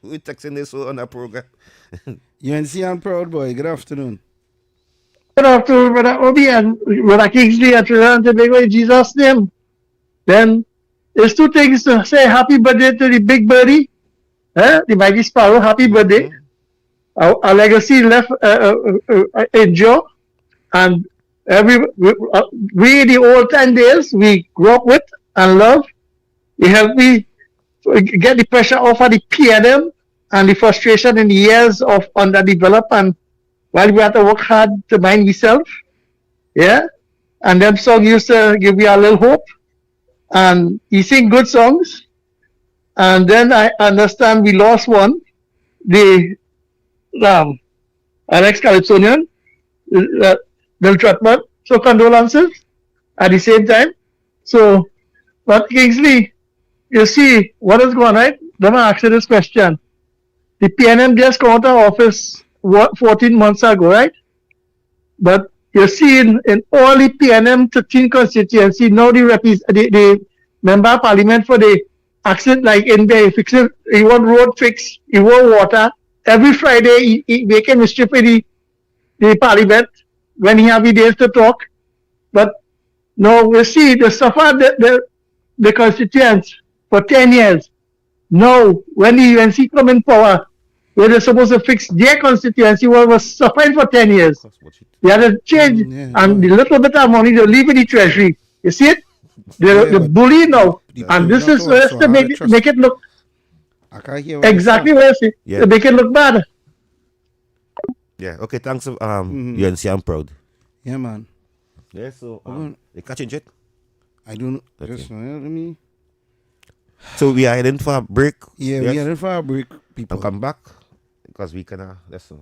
We're texting this on our program. UNC and Proud boy, good afternoon. Good afternoon, Brother Obi and Brother Kingsley at Trinidad and Tobago in Jesus' name. Then there's two things to say. Happy birthday to the big birdie, the mighty sparrow. Happy birthday. Our legacy left endure, and we the old 10 days we grew up with and love. It helped me get the pressure off of the PNM and the frustration in the years of underdeveloped, and while we had to work hard to mind myself. Yeah. And them songs used to give me a little hope. And he sing good songs. And then I understand we lost one. The Alex Calypsonian, Bill Trotman. So condolences at the same time. So, but Kingsley, you see what is going on, right? Let me ask you this question. The PNM just come out of office 14 months ago, right? But you see in all the PNM 13 constituency, now the member of parliament for the accident, like in there, he want road fix, he want water. Every Friday, he making mischief in the parliament when he have the days to talk. But now we see the suffer the constituents for 10 years. Now, when the UNC come in power, where they're supposed to fix their constituency, was suffering for 10 years. They had to change, and the little bit of money they leave in the treasury. You see it? The bully now, and this is to make it look exactly what I say. To make it look bad. Yeah. Okay. Thanks. UNC, I'm proud. Yeah, man. Yeah. So they catching it. I don't know. Okay. Just let me. So we are heading for a break. Yeah, we are heading for a break. People, and come back because we can listen.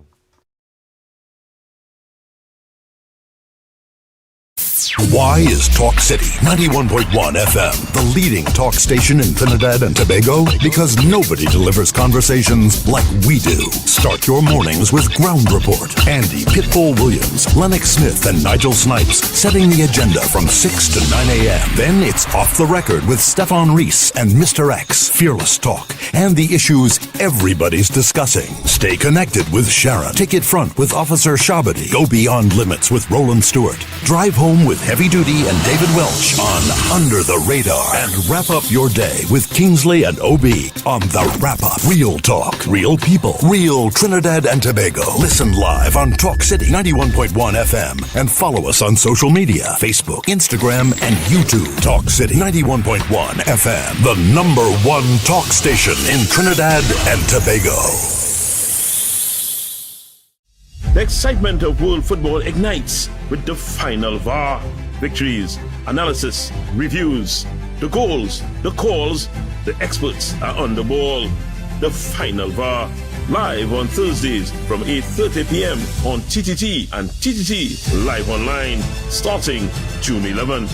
Why is Talk City 91.1 FM, the leading talk station in Trinidad and Tobago, because nobody delivers conversations like we do. Start your mornings with Ground Report. Andy Pitbull Williams, Lennox Smith, and Nigel Snipes setting the agenda from 6 to 9 a.m. Then it's Off the Record with Stefan Reese and Mr. X, Fearless Talk, and the issues everybody's discussing. Stay connected with Sharon. Ticket Front with Officer Shabadi. Go Beyond Limits with Roland Stewart. Drive Home with Heavy Duty and David Welch on Under the Radar. And wrap up your day with Kingsley and OB on The Wrap Up. Real talk, real people, real Trinidad and Tobago. Listen live on Talk City 91.1 FM and follow us on social media, Facebook, Instagram, and YouTube. Talk City 91.1 FM, the #1 talk station in Trinidad and Tobago. The excitement of world football ignites with the final VAR. Victories, analysis, reviews, the goals, the calls, the experts are on the ball. The final VAR, live on Thursdays from 8:30 p.m. on TTT and TTT Live Online, starting June 11th.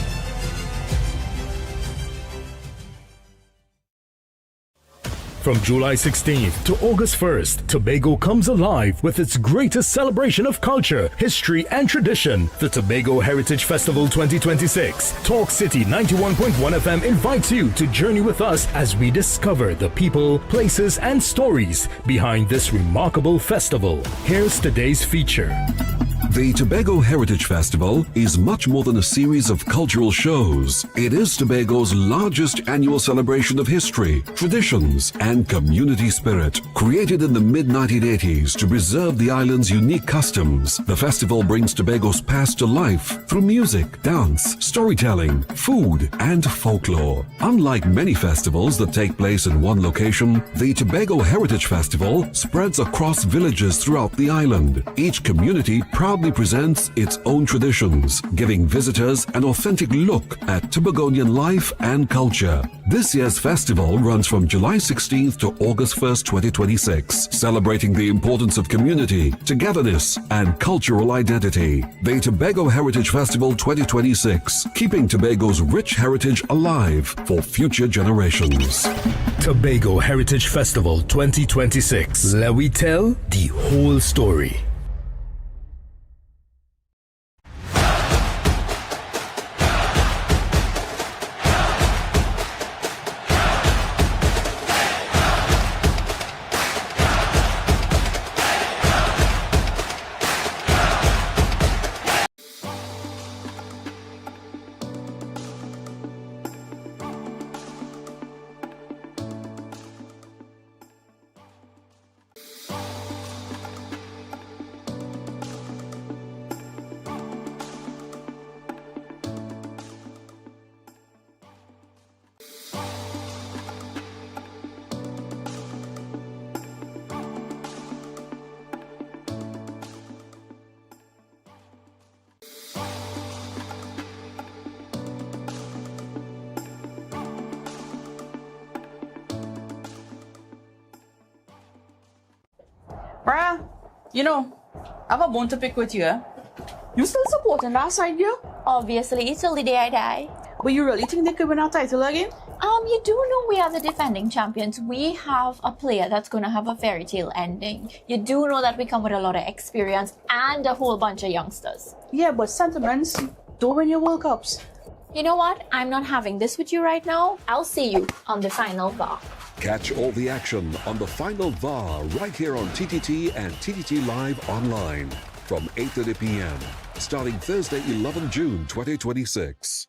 From July 16th to August 1st, Tobago comes alive with its greatest celebration of culture, history, and tradition, the Tobago Heritage Festival 2026. Talk City 91.1 FM invites you to journey with us as we discover the people, places, and stories behind this remarkable festival. Here's today's feature. The Tobago Heritage Festival is much more than a series of cultural shows. It is Tobago's largest annual celebration of history, traditions, and community spirit. Created in the mid-1980s to preserve the island's unique customs, the festival brings Tobago's past to life through music, dance, storytelling, food, and folklore. Unlike many festivals that take place in one location, the Tobago Heritage Festival spreads across villages throughout the island. Each community proudly presents its own traditions, giving visitors an authentic look at Tobagonian life and culture. This year's festival runs from July 16th to August 1st, 2026, celebrating the importance of community, togetherness, and cultural identity. The Tobago Heritage Festival 2026, keeping Tobago's rich heritage alive for future generations. Tobago Heritage Festival 2026. Let we tell the whole story. Bruh, you know, I have a bone to pick with you, eh? You still supporting that side, girl? Obviously, till the day I die. But you really think they could win our title again? You do know we are the defending champions. We have a player that's going to have a fairy tale ending. You do know that we come with a lot of experience and a whole bunch of youngsters. Yeah, but sentiments don't win your World Cups. You know what? I'm not having this with you right now. I'll see you on the final VAR. Catch all the action on the final VAR right here on TTT and TTT Live Online from 8:30 p.m. starting Thursday, 11 June 2026.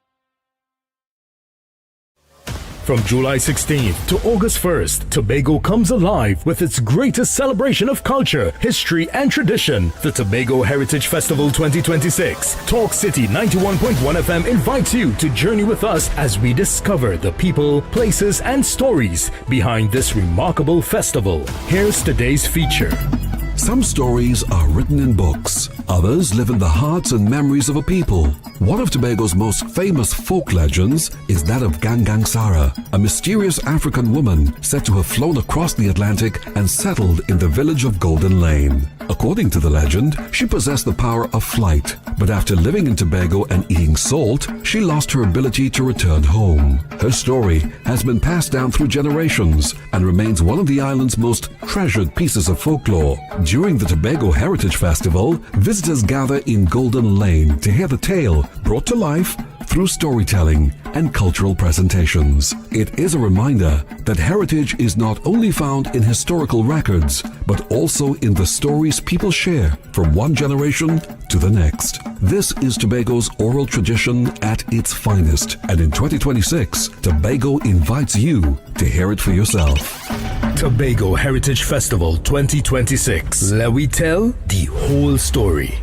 From July 16th to August 1st, Tobago comes alive with its greatest celebration of culture, history, and tradition, the Tobago Heritage Festival 2026. Talk City 91.1 FM invites you to journey with us as we discover the people, places, and stories behind this remarkable festival. Here's today's feature. Some stories are written in books. Others live in the hearts and memories of a people. One of Tobago's most famous folk legends is that of Gangang Sara, a mysterious African woman said to have flown across the Atlantic and settled in the village of Golden Lane. According to the legend, she possessed the power of flight, but after living in Tobago and eating salt, she lost her ability to return home. Her story has been passed down through generations and remains one of the island's most treasured pieces of folklore. During the Tobago Heritage Festival, visitors gather in Golden Lane to hear the tale brought to life through storytelling and cultural presentations. It is a reminder that heritage is not only found in historical records, but also in the stories people share from one generation to the next. This is Tobago's oral tradition at its finest, and in 2026, Tobago invites you to hear it for yourself. Tobago Heritage Festival 2026. Let we tell the whole story.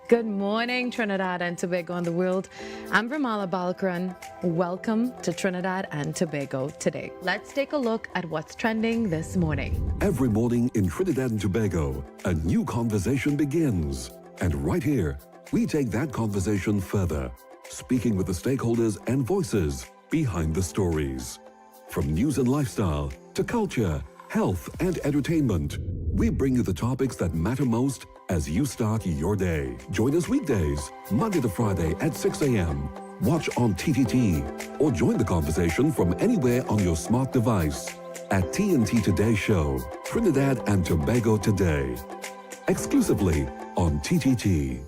Good morning, Trinidad and Tobago and the world. I'm Ramala Balkaran. Welcome to Trinidad and Tobago today. Let's take a look at what's trending this morning. Every morning in Trinidad and Tobago, a new conversation begins. And right here, we take that conversation further, speaking with the stakeholders and voices behind the stories. From news and lifestyle to culture, health and entertainment, we bring you the topics that matter most as you start your day. Join us weekdays, Monday to Friday at 6 a.m. Watch on TTT or join the conversation from anywhere on your smart device at TNT Today Show, Trinidad and Tobago Today, exclusively on TTT.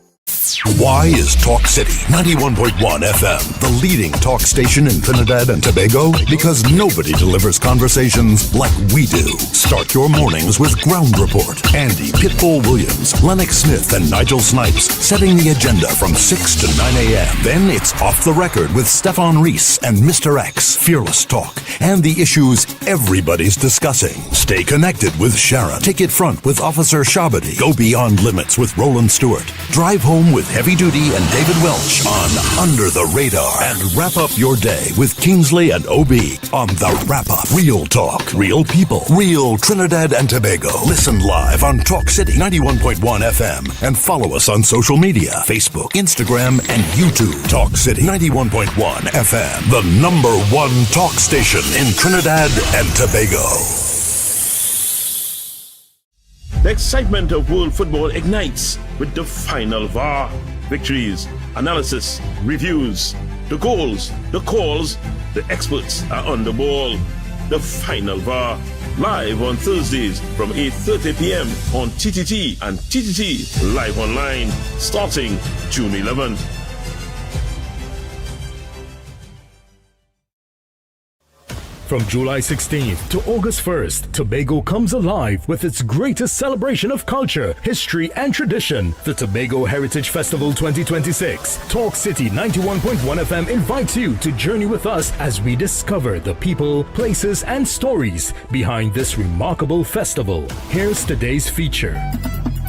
Why is Talk City 91.1 FM the leading talk station in Trinidad and Tobago? Because nobody delivers conversations like we do. Start your mornings with Ground Report. Andy Pitbull Williams, Lennox Smith, and Nigel Snipes setting the agenda from 6 to 9 a.m. Then it's Off the Record with Stefan Reese and Mr. X, Fearless Talk, and the issues everybody's discussing. Stay connected with Sharon. Ticket Front with Officer Shabadi. Go Beyond Limits with Roland Stewart. Drive Home with Heavy Duty and David Welch on Under the Radar. And wrap up your day with Kingsley and OB on The Wrap Up. Real talk, real people, real Trinidad and Tobago. Listen live on Talk City 91.1 FM and follow us on social media, Facebook, Instagram, and YouTube. Talk City 91.1 FM, the #1 talk station in Trinidad and Tobago. The excitement of world football ignites with the final VAR. Victories, analysis, reviews, the goals, the calls, the experts are on the ball. The final VAR, live on Thursdays from 8:30 p.m. on TTT and TTT Live Online, starting June 11th. From July 16th to August 1st, Tobago comes alive with its greatest celebration of culture, history, and tradition, the Tobago Heritage Festival 2026. Talk City 91.1 FM invites you to journey with us as we discover the people, places, and stories behind this remarkable festival. Here's today's feature.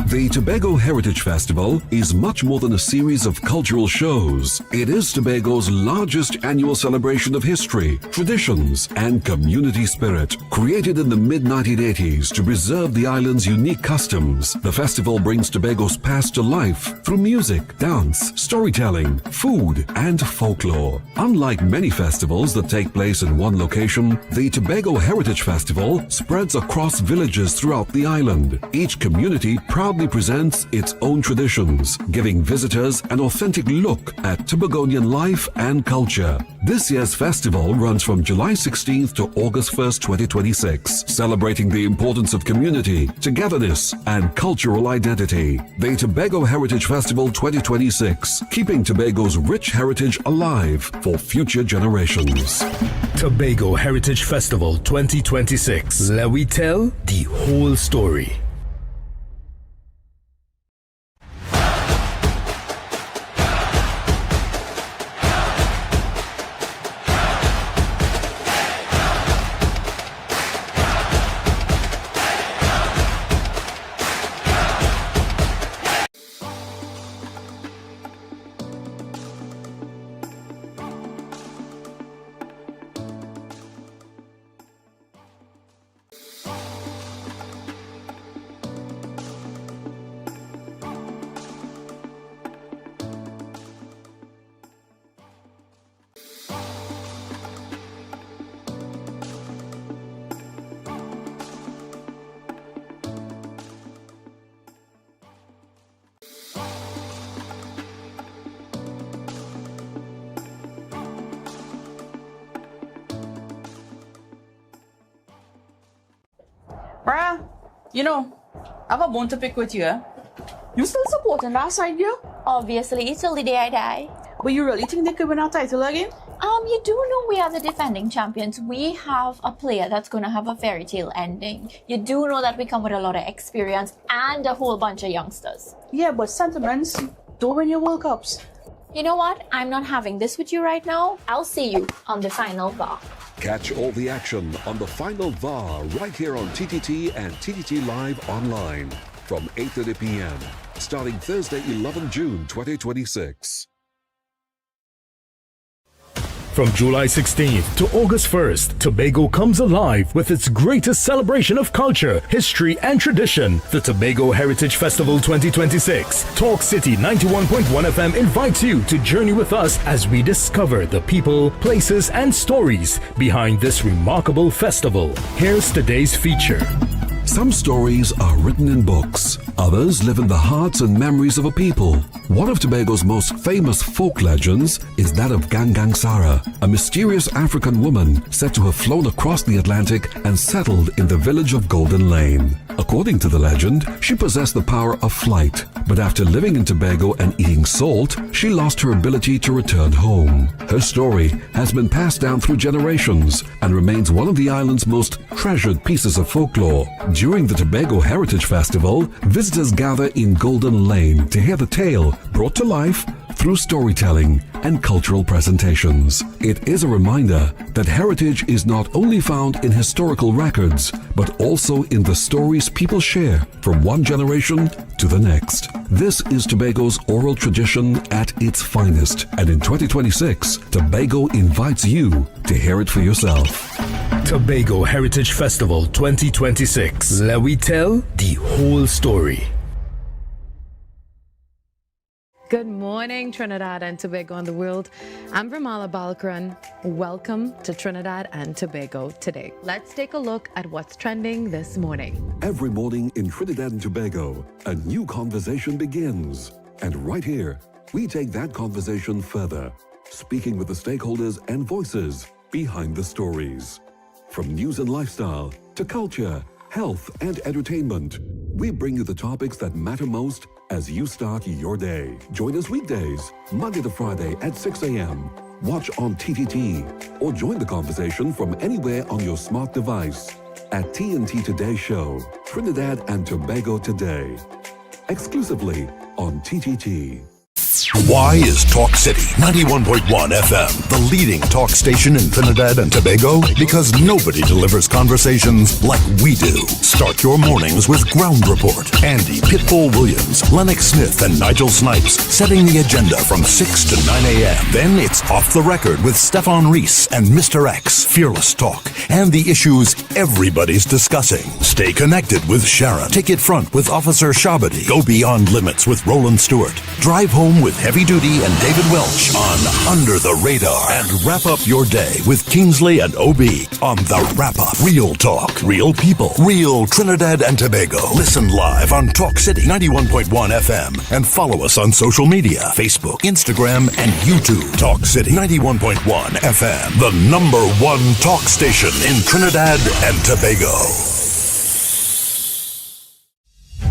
The Tobago Heritage Festival is much more than a series of cultural shows. It is Tobago's largest annual celebration of history, traditions, and community spirit. Created in the mid-1980s to preserve the island's unique customs, the festival brings Tobago's past to life through music, dance, storytelling, food, and folklore. Unlike many festivals that take place in one location, the Tobago Heritage Festival spreads across villages throughout the island. Each community proudly presents its own traditions, giving visitors an authentic look at Tobagonian life and culture. This year's festival runs from July 16th to August 1st, 2026, celebrating the importance of community, togetherness, and cultural identity. The Tobago Heritage Festival 2026, keeping Tobago's rich heritage alive for future generations. Tobago Heritage Festival 2026. Let we tell the whole story. Bruh, you know, I have a bone to pick with you, eh? You still supporting that side, girl? Obviously, till the day I die. But you really think they could win our title again? You do know we are the defending champions. We have a player that's going to have a fairy tale ending. You do know that we come with a lot of experience and a whole bunch of youngsters. Yeah, but sentiments don't win your World Cups. You know what? I'm not having this with you right now. I'll see you on the final VAR. Catch all the action on the final VAR right here on TTT and TTT Live online from 8:30 p.m. starting Thursday, 11 June 2026. From July 16th to August 1st, Tobago comes alive with its greatest celebration of culture, history, and tradition, the Tobago Heritage Festival 2026. Talk City 91.1 FM invites you to journey with us as we discover the people, places, and stories behind this remarkable festival. Here's today's feature. Some stories are written in books. Others live in the hearts and memories of a people. One of Tobago's most famous folk legends is that of Gangang Sara, a mysterious African woman said to have flown across the Atlantic and settled in the village of Golden Lane. According to the legend, she possessed the power of flight, but after living in Tobago and eating salt, she lost her ability to return home. Her story has been passed down through generations and remains one of the island's most treasured pieces of folklore. During the Tobago Heritage Festival, visitors gather in Golden Lane to hear the tale brought to life through storytelling and cultural presentations. It is a reminder that heritage is not only found in historical records, but also in the stories people share from one generation to the next. This is Tobago's oral tradition at its finest, and in 2026, Tobago invites you to hear it for yourself. Tobago Heritage Festival 2026. Let we tell the whole story. Good morning, Trinidad and Tobago and the world. I'm Bramala Balkaran. Welcome to Trinidad and Tobago today. Let's take a look at what's trending this morning. Every morning in Trinidad and Tobago, a new conversation begins. And right here, we take that conversation further, speaking with the stakeholders and voices behind the stories. From news and lifestyle to culture, health, and entertainment, we bring you the topics that matter most as you start your day. Join us weekdays, Monday to Friday at 6 a.m. Watch on TTT or join the conversation from anywhere on your smart device at TNT Today Show, Trinidad and Tobago Today, exclusively on TTT. Why is Talk City 91.1 FM the leading talk station in Trinidad and Tobago? Because nobody delivers conversations like we do. Start your mornings with Ground Report. Andy Pitbull Williams, Lennox Smith, and Nigel Snipes setting the agenda from 6 to 9 a.m. Then it's Off the Record with Stefan Reese and Mr. X, Fearless Talk, and the issues everybody's discussing. Stay connected with Sharon. Ticket Front with Officer Shabadi. Go Beyond Limits with Roland Stewart. Drive Home with Heavy Duty and David Welch on Under the Radar. And wrap up your day with Kingsley and OB on The Wrap Up. Real talk, real people, real Trinidad and Tobago. Listen live on Talk City 91.1 FM and follow us on social media, Facebook, Instagram, and YouTube. Talk City 91.1 FM, the #1 talk station in Trinidad and Tobago.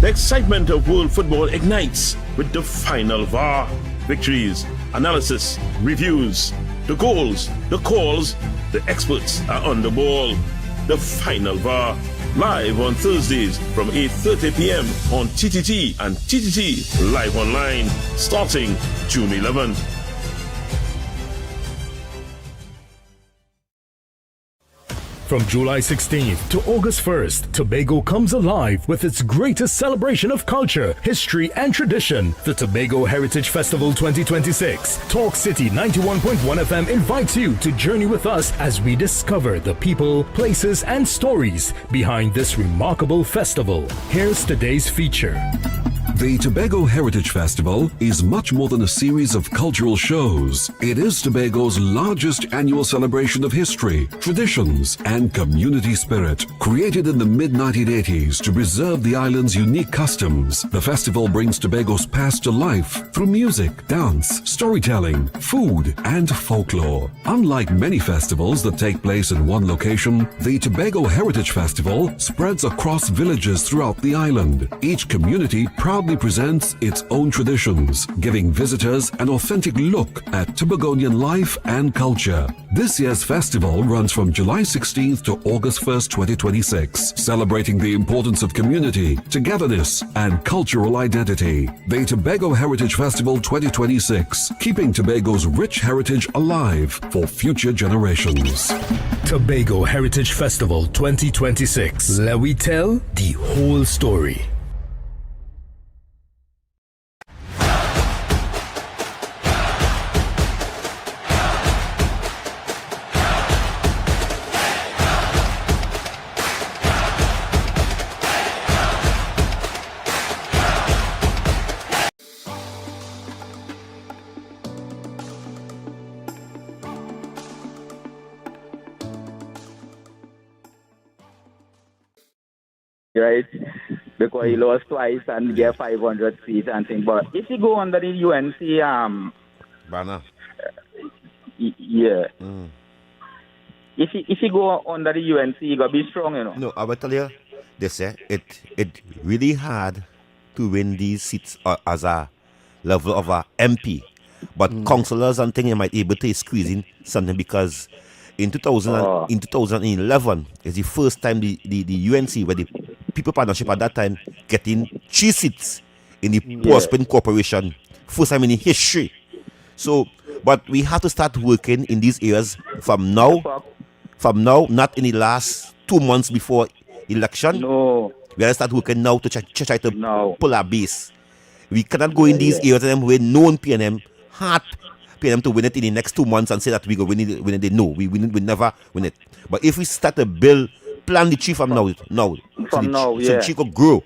The excitement of world football ignites with the final VAR. Victories, analysis, reviews, the goals, the calls, the experts are on the ball. The final VAR, live on Thursdays from 8:30 p.m. on TTT and TTT Live Online, starting June 11th. From July 16th to August 1st, Tobago comes alive with its greatest celebration of culture, history, and tradition, the Tobago Heritage Festival 2026. Talk City 91.1 FM invites you to journey with us as we discover the people, places, and stories behind this remarkable festival. Here's today's feature. The Tobago Heritage Festival is much more than a series of cultural shows. It is Tobago's largest annual celebration of history, traditions, and community spirit. Created in the mid-1980s to preserve the island's unique customs, the festival brings Tobago's past to life through music, dance, storytelling, food, and folklore. Unlike many festivals that take place in one location, the Tobago Heritage Festival spreads across villages throughout the island. Each community proudly presents its own traditions, giving visitors an authentic look at Tobagonian life and culture. This year's festival runs from July 16th to August 1st, 2026, celebrating the importance of community, togetherness, and cultural identity. The Tobago Heritage Festival 2026, keeping Tobago's rich heritage alive for future generations. Tobago Heritage Festival 2026. Let we tell the whole story. Right? Because he lost twice and get 500 feet and things. But if you go under the UNC banner, yeah. If you go under the UNC, you gotta be strong, you know. No, I will tell you this. It really hard to win these seats as a level of a MP, but councillors and things you might be able to squeeze in something because. In 2011 is the first time the UNC, where the People Partnership at that time, getting 3 seats in the Poor-Spin Corporation. First time in history. So, but we have to start working in these areas from now, not in the last 2 months before election. No. We have to start working now to try to pull our base. We cannot go in these areas and with known PNM, hard PNM to win it in the next 2 months and say that we go win it. No, we never win it. But if we start to plan the tree from now, so the tree could grow.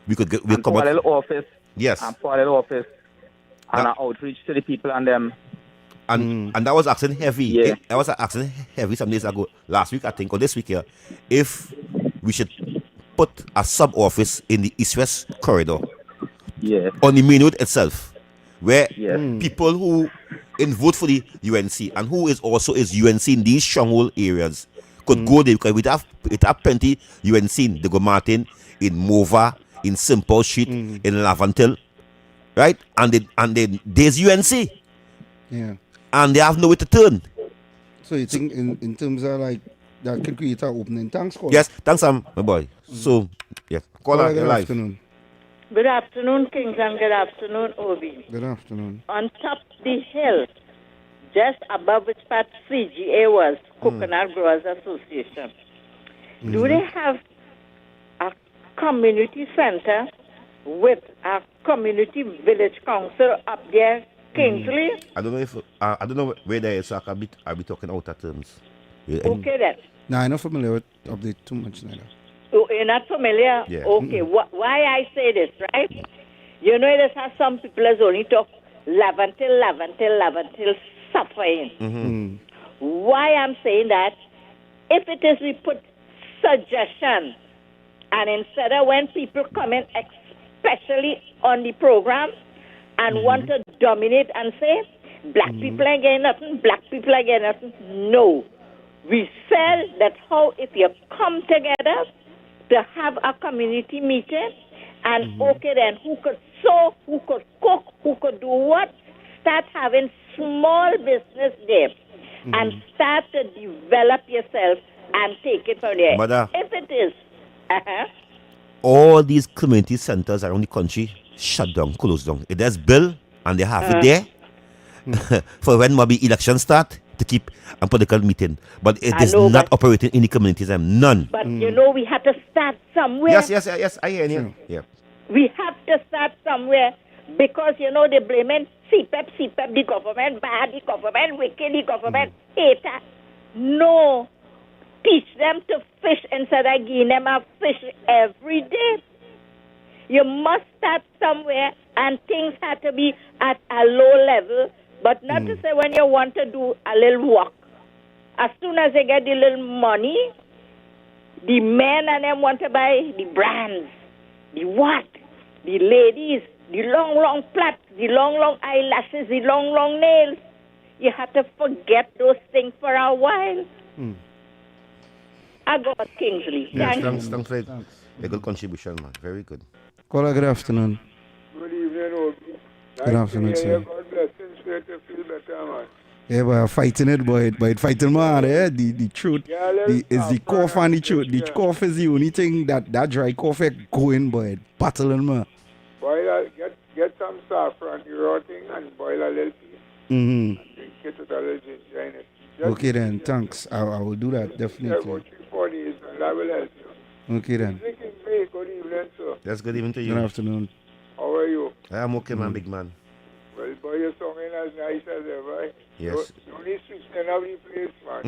We could come out. A little office. Yes. And for a little office. And an outreach to the people and them. And that was asking heavy. Yeah. That was asking heavy some days ago, last week I think, or this week here, if we should put a sub office in the East-West corridor. Yeah. On the main road itself, where people who vote for the UNC and who is also UNC in these stronghold areas could go there because it have plenty UNC in Diego Martin, in Mova, in Simple Street, in Lavantil, right? And then there's UNC. Yeah. And they have nowhere to turn. So you think in terms of like that could create an opening? Thanks, Call. Yes, thanks, my boy. So, yeah, call out good live. Afternoon. Good afternoon, Kings, and good afternoon, Obi. Good afternoon. On top of the hill, just above which part CGA was, Coconut Growers Association, do they have a community center with a community village council up there, Kingsley? I don't know if I don't know where they is, so I'll be talking out of terms. Yeah, okay then. No, I'm not familiar with update too much neither. Oh, you're not familiar? Yeah. Okay. Why I say this, right? You know, there's how some people has only talk Lavantil suffering. Why I'm saying that, if it is we put suggestion, and instead of when people come in, especially on the program, and want to dominate and say, black people ain't getting nothing, black people are getting nothing. No. We said that how if you come together to have a community meeting and okay then who could sew, who could cook, who could do what, start having small business there and start to develop yourself and take it from there. Mother, if it is, all these community centers around the country shut down, closed down. It is bill and they have it there for when maybe election start to keep a political meeting. But it is not operating in the communities. None. But you know we have to start somewhere. Yes, I hear you. Yeah. We have to start somewhere because you know they're blaming CPEP, the government bad, the government wicked, the government hater. No. Teach them to fish instead of giving them a fish every day. You must start somewhere, and things had to be at a low level, but not to say when you want to do a little work. As soon as they get the little money, the men and them want to buy the brands, the what, the ladies, the long plaits, the long eyelashes, the long nails. You have to forget those things for a while. I got Kingsley. Yes, Thanks. thanks for a good contribution, man. Very good. Caller, good afternoon. Good evening, Obi. Good afternoon, sir. God bless you. Straight to feel better, man. Yeah, but fighting it, but fighting man, eh? The truth is the cough and the truth. The cough is the only thing that dry cough is going, boy. Battling, man. Boil get some saffron, the raw thing, and boil a little piece. Mm-hmm. Drink it with a little ginger in it. Okay then, thanks. I will do that, Yeah, definitely. for 3-4 days, and that will help you. Okay then. Drinking me, good evening, sir. That's good evening to you. Good afternoon. How are you? I'm okay, man, big man. Well, boy, you're sounding as nice as ever. Yes. Don't need switching of the place, man.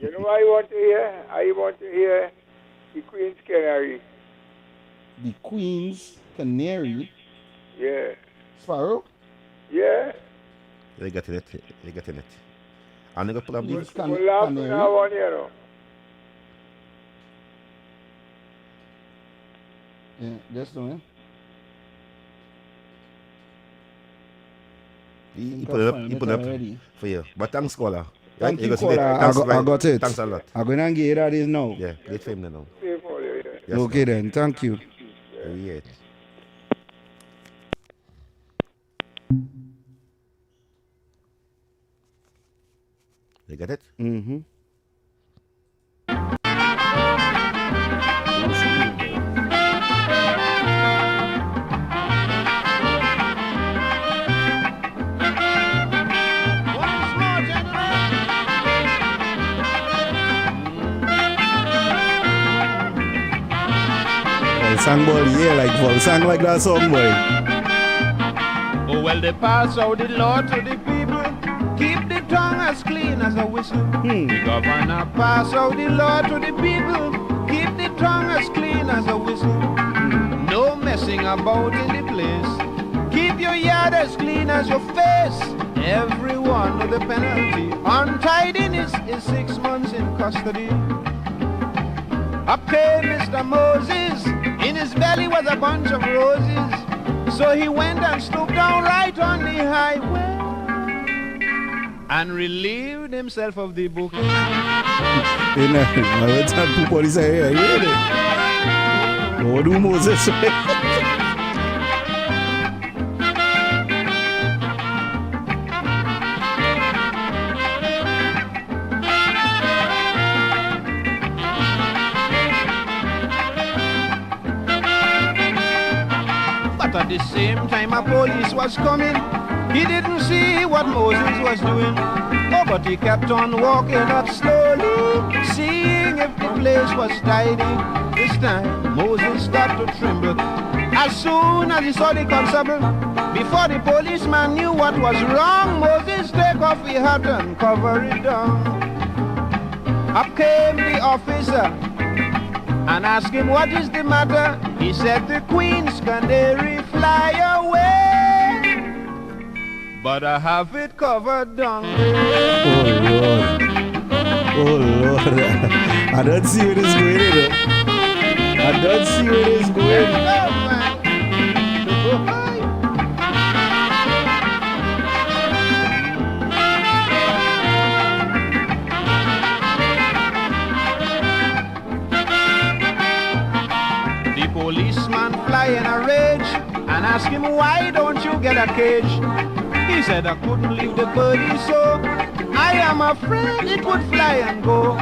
You know what I want to hear? I want to hear the Queen's Canary. The Queen's Canary. Yeah. Sparrow? Yeah. They got it. I'm going to pull up the... We'll laugh when I want, you know. Yeah, just doing. He put it up for you. But thanks, caller. Thank you, got caller. it. I Thanks, got it. Thanks a lot. I'm going to get that is now. Yeah, great for him now. Yes, Okay then, thank you. Yeah. You get it? Mm-hmm. Song boy, yeah, like full song like that song boy. Oh, well, they pass out the law to the people. Keep the tongue as clean as a whistle. The governor pass out the law to the people. Keep the tongue as clean as a whistle. No messing about in the place. Keep your yard as clean as your face. Everyone with the penalty. Untidiness is 6 months in custody. Up came Mr. Moses. In his belly was a bunch of roses. So he went and stooped down right on the highway and relieved himself of the bouquet. Let's not put police here, really. What do Moses say? At the same time a police was coming, he didn't see what Moses was doing. Oh, but he kept on walking up slowly, seeing if the place was tidy. This time Moses started to tremble as soon as he saw the constable. Before the policeman knew what was wrong, Moses take off his hat and cover it down. Up came the officer and asked him what is the matter. He said the Queen's Canary fly away, but I have it covered down. Oh Lord, I don't see where this is going, you know. I don't see where this is going. Policeman fly in a rage and ask him, why don't you get a cage? He said, I couldn't leave the birdie, so I am afraid it would fly and go.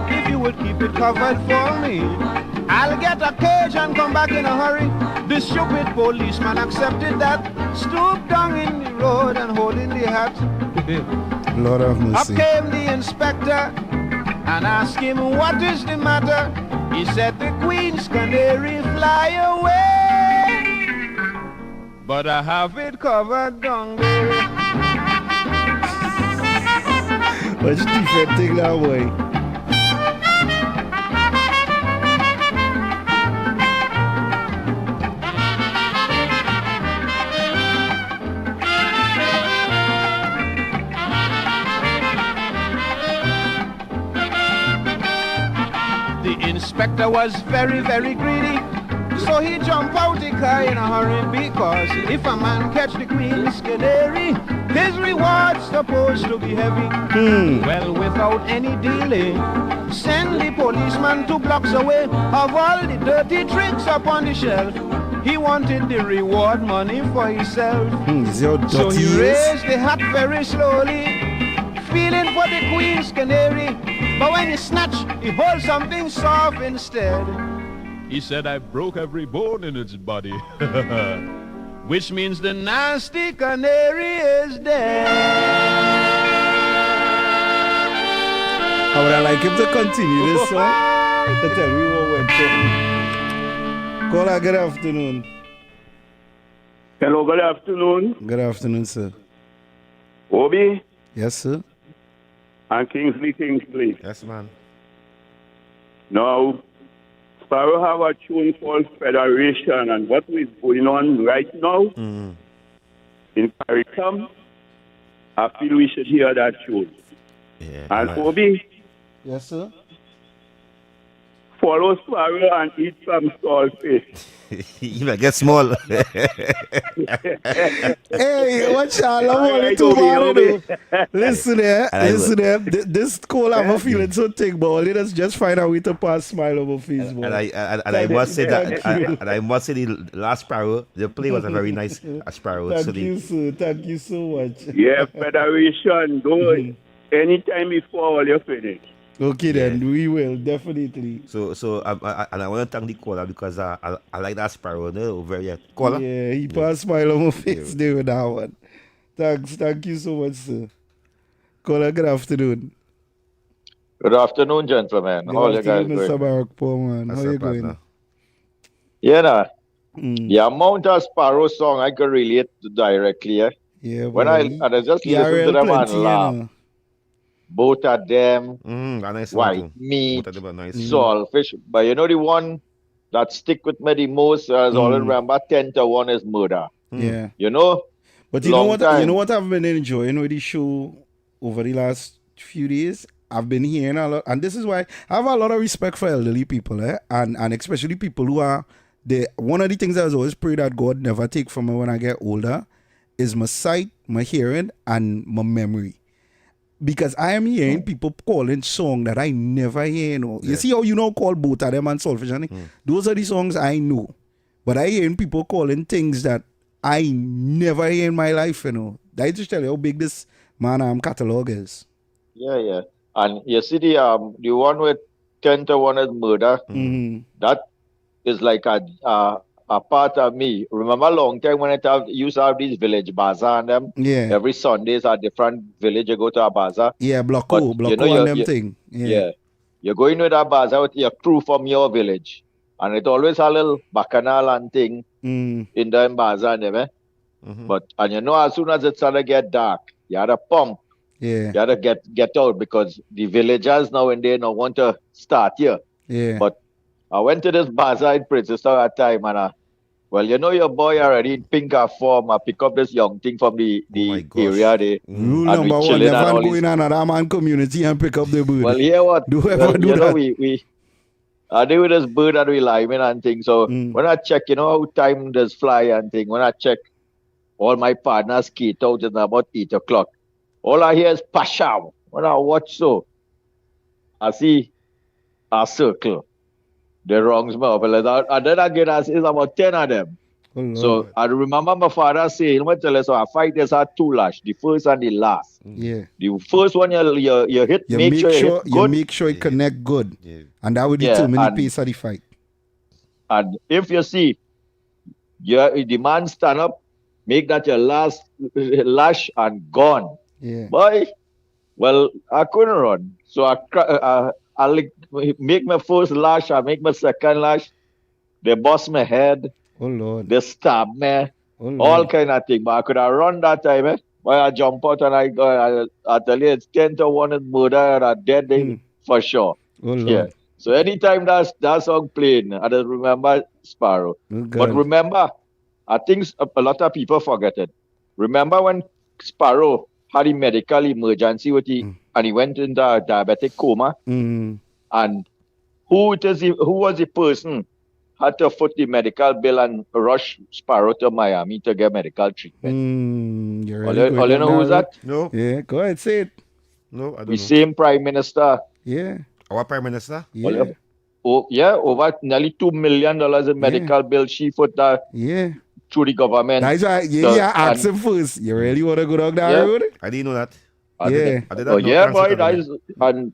If you would keep it covered for me, I'll get a cage and come back in a hurry. The stupid policeman accepted that, stooped down in the road and holding the hat. Lord have mercy. Up came the inspector and asked him, what is the matter? He said the Queen's Canary fly away, but I have it covered down there. What's the different thing that way? inspector was very, very greedy. So he jumped out the car in a hurry because if a man catch the Queen's Canary, his reward's supposed to be heavy. Well, without any delay, send the policeman 2 blocks away of all the dirty tricks up on the shelf. He wanted the reward money for himself. So he raised the hat very slowly, feeling for the Queen's Canary. But when he snatched, he holds something soft instead. He said, I broke every bone in its body. Which means the nasty canary is dead. I would like him to continue this song to tell me what went on. Caller, good afternoon. Hello, good afternoon. Good afternoon, sir. Obi Yes, sir. and Kingsley. Yes, man. Now, Sparrow have a tune called Federation, and what is going on right now in CARICOM, I feel we should hear that tune. And Obi, Yes, sir. follow Sparrow and eat some saltfish. You might get small. Hey, watch out, I'm only Alright, too Obi. bad. Listen there, listen there. This call I'm a feeling so thick, but let us just find a way to pass smile over Facebook. And I must say that, and I must say the last Sparrow, the play was a very nice Sparrow. Thank you, sir. Thank you so much. Yeah, Federation, go anytime before all you finish. Okay, then we will definitely. So and I want to thank the caller because I like that Sparrow. No, very caller. Yeah, he passed smile on my face there with that one. Thanks, thank you so much, sir. Caller, good afternoon. Good afternoon, gentlemen. How are you guys Mr. doing? Barack Poorman. How you going? Yeah, nah. The amount of Sparrow song I could relate to directly. Yeah, when I just listen to them and laugh. Both of them, white meat, saltfish. But you know the one that stick with me the most, as I always remember, 10 to 1 is murder. Yeah. You know? But you know what? You know what I've been enjoying with the show over the last few days? I've been hearing a lot, and this is why I have a lot of respect for elderly people, and especially people who are the. One of the things I was always pray that God never take from me when I get older is my sight, my hearing, and my memory. Because I am hearing people calling songs that I never hear. You know, you see how you know call both of them and Saltfish, those are the songs I know, but I hearing people calling things that I never hear in my life. You know, that just tell you how big this man catalog is. Yeah. And you see the one with 10 to 1 is murder. That is like a part of me. Remember a long time when used to have these village bazaar and them? Yeah. Every Sundays at different village you go to a bazaar. Yeah, block O and them thing. Yeah. You're going to that bazaar with your crew from your village. And it always a little bacchanal and thing in the bazaar and them, But, and you know, as soon as it started to get dark, you had a pump. Yeah. You had to get out because the villagers now and they don't want to start here. Yeah. But I went to this bazaar in Princess at time and well, you know your boy already in pink form. I pick up this young thing from the area there. Rule number one, never go in another man community and pick up the bird. Well, hear what? Do ever do that. I do with this bird that we live in and thing. So when I check, you know how time does fly and thing. When I check, all my partners skate out at about 8 o'clock. All I hear is pashaw. When I watch so, I see a circle. The wrongs me up. And then again, I see about 10 of them. So I remember my father saying, "Let me tell you, so I fight this are 2 lash, the first and the last. Yeah. The first one you hit, You make sure you hit good. You make sure it connect good. Yeah. And that would determine the pace of the fight. And if you see the man stand up, make that your last lash and gone. Yeah. Boy, well, I couldn't run. So I make my first lash, I make my second lash. They bust my head. Oh, Lord. They stab me. Oh, all kind of thing. But I could have run that time, Why I jump out and I go, I tell you, it's 10 to 1 is murder and a dead day for sure. Oh, Lord. Yeah. So anytime that song playing, I just remember Sparrow. But remember, I think a lot of people forget it. Remember when Sparrow had a medical emergency with and he went into a diabetic coma, and who was the person had to foot the medical bill and rush Sparrow to Miami to get medical treatment. You're All really going you down know who's road? that? No. Yeah, go ahead, say it. No, I don't The know. same Prime Minister. Yeah. Our Prime Minister? Yeah. Over nearly $2 million in medical bill she put that through the government. That's why ask him first. You really want to go down that road? I didn't know that. I did that boy. That is, and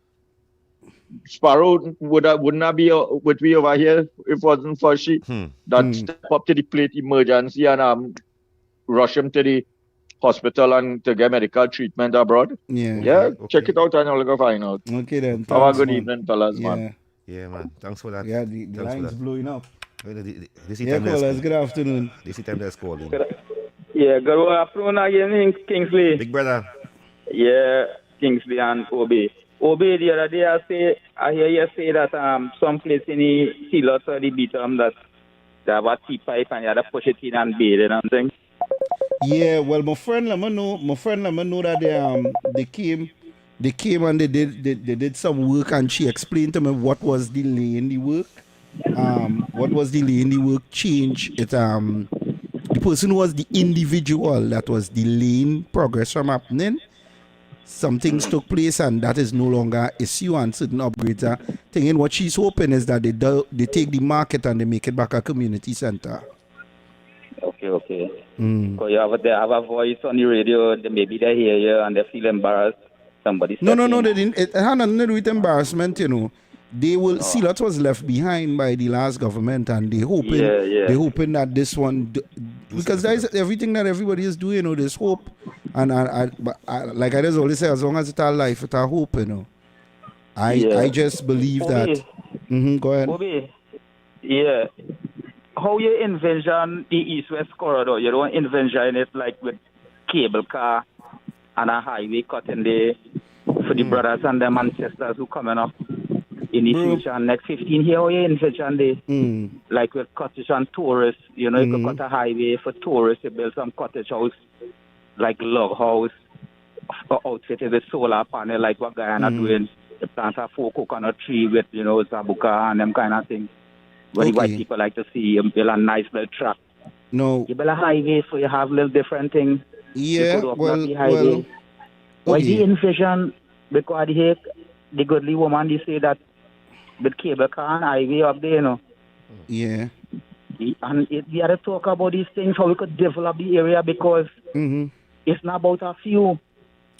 Sparrow wouldn't have be with me over here if it wasn't for she that step up to the plate emergency and rush him to the hospital and to get medical treatment abroad. Yeah. Check it out and you'll go find out. Okay then. Have a Thanks, good man. evening, fellas, man. Yeah, man. Thanks for that. Yeah, the Thanks for line's that. blowing up. This Yeah, callers, good afternoon. This is time that's calling. Yeah, good afternoon again, Kingsley. Big brother. Yeah, Kingsley and Obi. Obi, the other day I hear you say that some place in the Silos or the Beatum that they have a T-pipe and you have to push it in and bathe and things. Yeah, well, my friend let me know that they came and they did some work, and she explained to me what was delaying the work. What was delaying the work change it the person who was the individual that was delaying progress from happening. Some things took place and that is no longer an issue, and certain upgrades are thinking what she's hoping is that they take the market and they make it back a community center. Okay. Because they have a voice on the radio, maybe they hear you and they feel embarrassed. Somebody No, they didn't. It had nothing to do with embarrassment, you know. They will see that was left behind by the last government, and they hoping that this one, because that is everything that everybody is doing, you know, there's hope. And like I just always say, as long as it's our life, it's our hope, you know. I just believe that. Go ahead. Bobby, yeah. How you envision the East-West corridor? You don't envision it like with cable car and a highway cutting there for the brothers and them ancestors who coming up in the future. Next 15 years, how you envision the like with cottage and tourists? You know, you could cut a highway for tourists. You build some cottage house, like log house, outfitted with solar panel, like what Guyana doing. You plant a 4 coconut tree with, you know, zabuka and them kind of things. What the white people like to see, you build a nice little track. No. You build a highway, so you have little different things. Yeah, Why do you envision, because the godly woman, they say that with cable car and highway up there, you know. Yeah. And we have to talk about these things, how we could develop the area, because it's not about a few.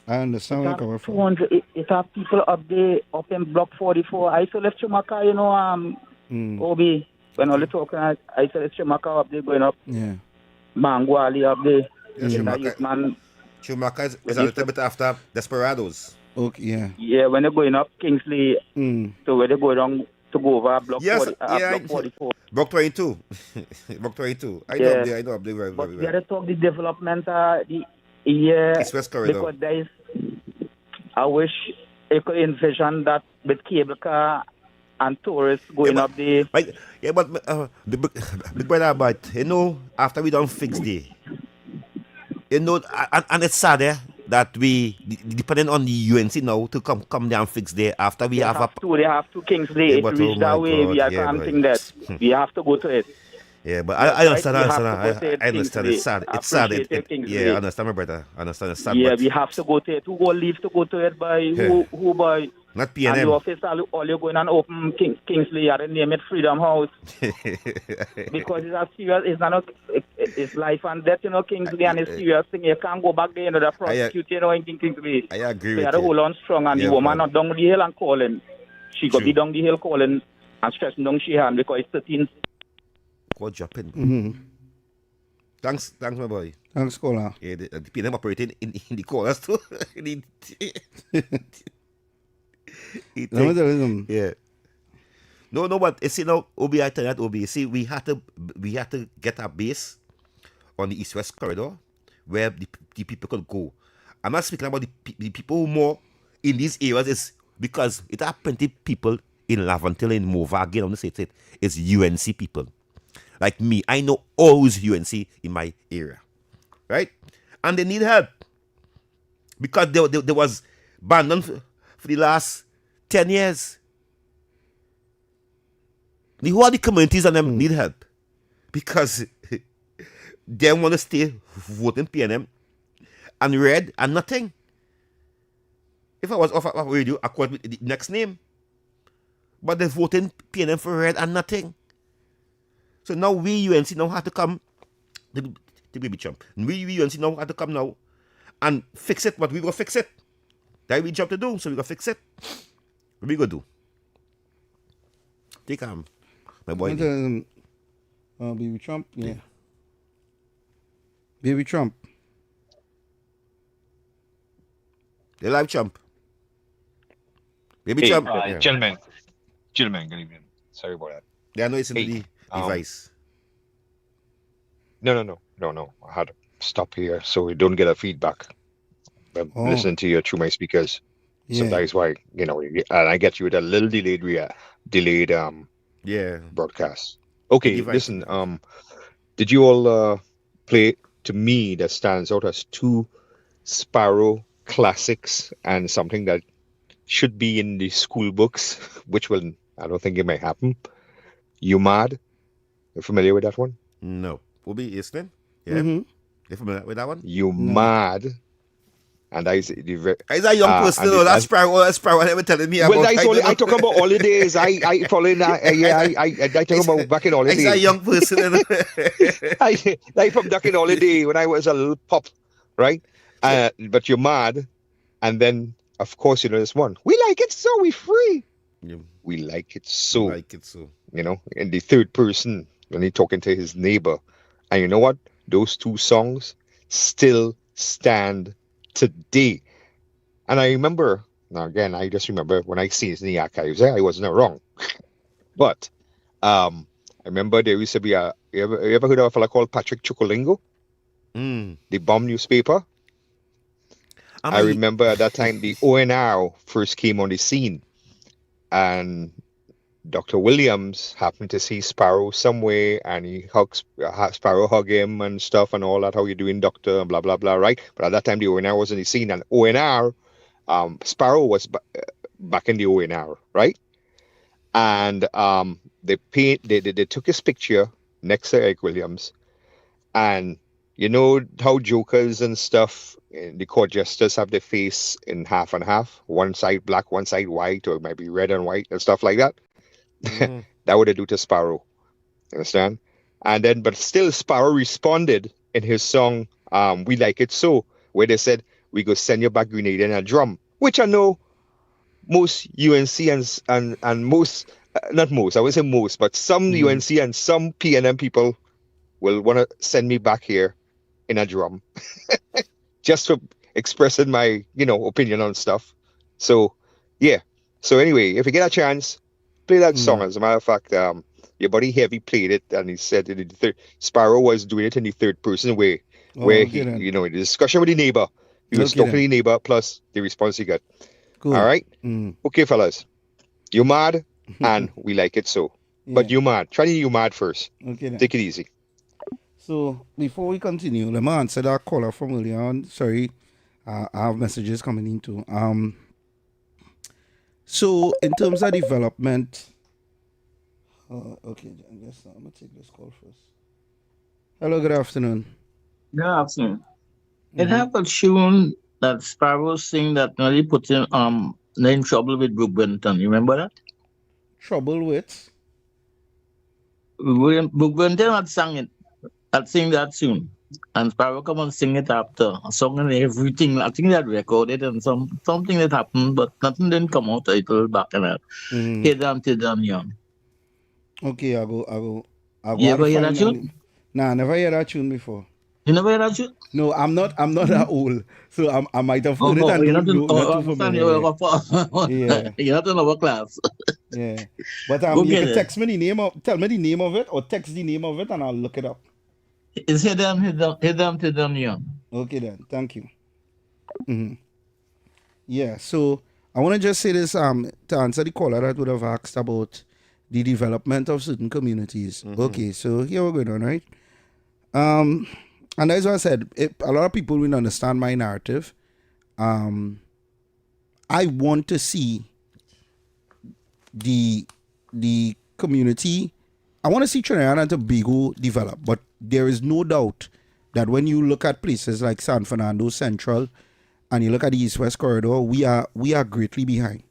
I understand where you're coming from. It have people up there, up in Block 44. I used to left Chumaka, you know, Obi, when I was talking, I used to left Chumaka up there going up. Yeah. Mangwali up there. Chumaka is a little bit after Desperados. Okay, yeah. Yeah, when they're going up Kingsley, so when they go down to go over Block 44. Block 22. Block 22. I know up there very well. But they talk the development, East-West corridor. Because there is, I wish you could envision that with cable car and tourists going up there. Right. Yeah, but the big brother, but you know, after we don't fix the, you know, and it's sad that we depending on the UNC now to come down and fix there after we they have to Kingsley. It reached that way. We are something that we have to go to it. Yeah, but I understand. I understand. It's sad. It's sad. I understand, my brother. I understand. It's sad. Yeah, we have to go to it. Who go leave to go to it by who by? Not PNM. And the office, all you're going and open Kingsley, you name it Freedom House. Because it's a serious, it's life and death, you know, Kingsley, and it's serious thing. You can't go back there, you know, the prosecute, you know, in Kingsley. I agree with you. You have to hold on strong, and the woman not down the hill and calling. She got be down the hill calling and stretching down she hand because it's 13. Go jumping. Thanks, my boy. Thanks, caller. Yeah, the PNM operating in the callers too. Yeah. No, but you see now, Obi, I tell that Obi, you see, we had to get a base on the East-West corridor where the people could go. I'm not speaking about the people who more in these areas is because it are plenty people in Laventille, in Mova, again, I'm going to say it's UNC people. Like me, I know all who's UNC in my area. Right? And they need help. Because there was abandoned for the last 10 years. The whole of the communities and them need help because they want to stay voting PNM and red and nothing. If I was off a radio, I call it the next name. But they're voting PNM for red and nothing. So now we UNC now have to come, the baby chump. We UNC now have to come now and fix it, but we go fix it. That we job to do, so we go fix it. What we go do? Take my boy. Baby Trump, yeah. Baby Trump. They like Trump. Baby Hey, Trump. gentlemen, good evening. Sorry about that. Yeah, I know it's in the device. No. I had to stop here so we don't get a feedback. I'm listening to you through my speakers. So Yeah. that is why, and I get you with a little delayed broadcast. Okay, Device. listen, did you all play, to me, that stands out as two Sparrow classics and something that should be in the school books, which will, I don't think it may happen. You Mad? You familiar with that one? No. Will be Eastern? Yeah. Mm-hmm. You familiar with that one? You Mad? And that is He's a young person, though. That's probably never telling me about. Well, I talk about holidays. I follow that. I talk about back in holidays. He's a young person. I from back in holiday when I was a little pop, right? But You're Mad, and then of course this one. We like it so we free. Yeah. We like it so. Like it so. In the third person when he talking to his neighbor, and you know what? Those two songs still stand today. And I remember, now again, I just remember when I seen it in the archives, I wasn't wrong. But I remember there used to be you ever heard of a fella called Patrick Chukolingo? The bomb newspaper. I remember at that time the ONR first came on the scene, and Dr. Williams happened to see Sparrow somewhere, and he Sparrow hug him and stuff and all that. How you doing, doctor? And blah blah blah. Right? But at that time, the ONR was on the scene, and ONR, Sparrow was back in the ONR, right? And they took his picture next to Eric Williams, and you know how jokers and stuff, the court jesters have their face in half and half, one side black, one side white, or maybe red and white and stuff like that. That would they do to Sparrow. Understand? And then, but still, Sparrow responded in his song, We Like It So, where they said, we go send you back grenade and a drum, which I know most UNC and most, not most, I would say most, but some UNC and some PNM people will want to send me back here in a drum just for expressing my, opinion on stuff. So, yeah. So anyway, if you get a chance, play that song. As a matter of fact, your buddy Heavy played it, and he said Sparrow was doing it in the third person way, where he, the discussion with the neighbor, he was talking to the neighbor plus the response he got. Cool. All right, okay, fellas, You Mad, and We Like It So. But You Mad, try You Mad first. Okay, then. Take it easy. So before we continue, let me answer that caller from earlier on. Sorry, I have messages coming in too. So in terms of development, okay, I guess I'm gonna take this call first. Hello, good afternoon. Good afternoon. It have a tune that Sparrow sing that nearly put him in trouble with Brooke Benton. You remember that? Trouble with? Brooke Benton had sang it. I'd sing that tune, and Sparrow come and sing it after a song and everything. I think they had recorded and something that happened, but nothing didn't come out until back in that. Tidam, young. Okay, I go. You ever hear that tune? Nah, I never heard that tune before. You never heard that tune? No, I'm not that old, so I might have heard it and you're not too familiar. You're not in our class. Yeah, but you can text me the name of, tell me the name of it, or text the name of it, and I'll look it up. It's Tidam, young. Okay then, thank you. Yeah, so I want to just say this to answer the caller that would have asked about the development of certain communities. Okay, so here we're going on, right? And as I said, a lot of people will understand my narrative. I want to see the community, I want to see Trinidad and Tobago develop, but there is no doubt that when you look at places like San Fernando Central and you look at the East-West Corridor, we are greatly behind.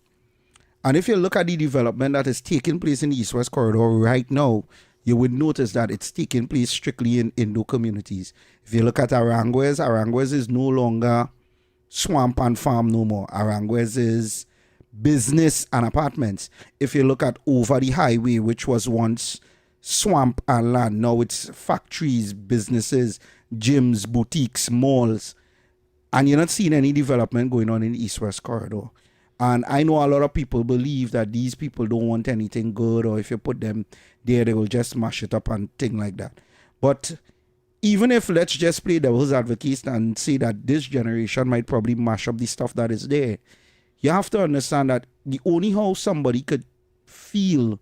And if you look at the development that is taking place in the East-West Corridor right now, you would notice that it's taking place strictly in Indo communities. If you look at Aranguez is no longer swamp and farm no more. Aranguez is business and apartments. If you look at over the highway, which was once swamp and land, now it's factories, businesses, gyms, boutiques, malls, and you're not seeing any development going on in the East-West Corridor. And I know a lot of people believe that these people don't want anything good, or if you put them there, they will just mash it up and thing like that. But even if, let's just play devil's advocate and say that this generation might probably mash up the stuff that is there, you have to understand that the only how somebody could feel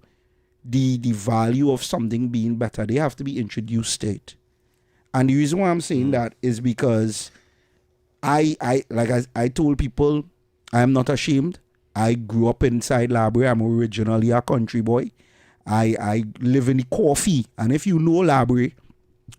the value of something being better, they have to be introduced to it. And the reason why I'm saying that is because I told people, I am not ashamed. I grew up inside Labray. I'm originally a country boy. I live in the coffee. And if you know Labray,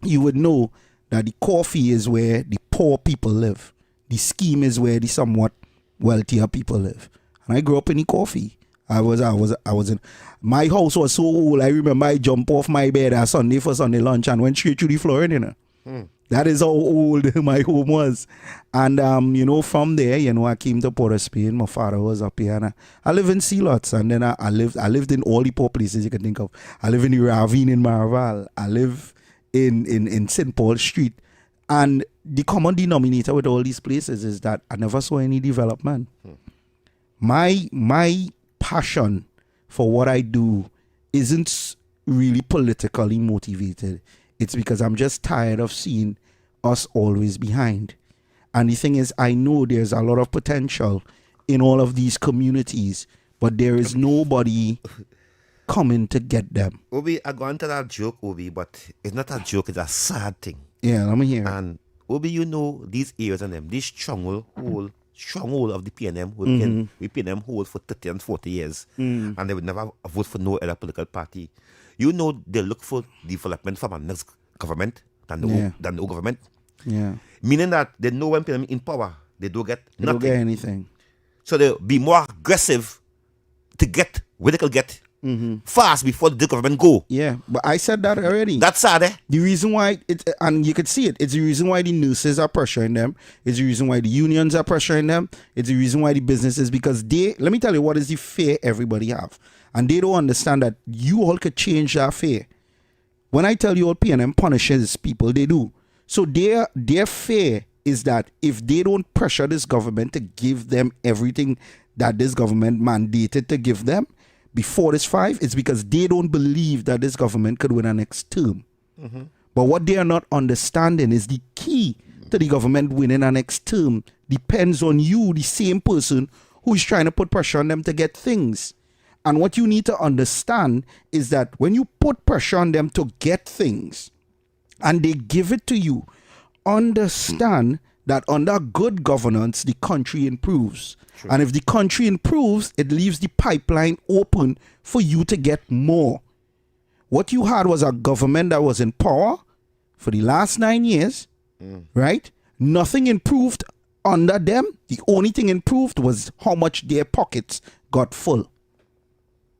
you would know that the coffee is where the poor people live. The scheme is where the somewhat wealthier people live. And I grew up in the coffee. I was in my house was so old. I remember I jumped off my bed on Sunday for Sunday lunch and went straight to the flooring, you know. That is how old my home was. And, from there, I came to Port of Spain. My father was up here. And I live in Sea Lots. And then I lived in all the poor places you can think of. I live in the Ravine in Maraval. I live in St. Paul Street. And the common denominator with all these places is that I never saw any development. My passion for what I do isn't really politically motivated. It's because I'm just tired of seeing us always behind. And the thing is, I know there's a lot of potential in all of these communities, but there is nobody coming to get them. Obi, I go into that joke, Obi, but it's not a joke, it's a sad thing. Yeah, let me hear. And Obi, these areas and them, this stronghold of the PNM, we PNM hold for 30 and 40 years, and they would never vote for no other political party. They look for development from our next government than the old government. Yeah. Meaning that they know when PNM in power, they don't get nothing. They don't get anything. So they'll be more aggressive to get where they can get fast before the government go. Yeah, but I said that already. That's sad, eh? The reason why, and you could see it, it's the reason why the nurses are pressuring them. It's the reason why the unions are pressuring them. It's the reason why the businesses, because let me tell you what is the fear everybody have. And they don't understand that you all could change that fear. When I tell you all PNM punishes people, they do. So their fear is that if they don't pressure this government to give them everything that this government mandated to give them before this 5, it's because they don't believe that this government could win a next term. But what they are not understanding is the key to the government winning a next term depends on you, the same person who is trying to put pressure on them to get things. And what you need to understand is that when you put pressure on them to get things and they give it to you, understand that under good governance, the country improves. True. And if the country improves, it leaves the pipeline open for you to get more. What you had was a government that was in power for the last 9 years, right? Nothing improved under them. The only thing improved was how much their pockets got full.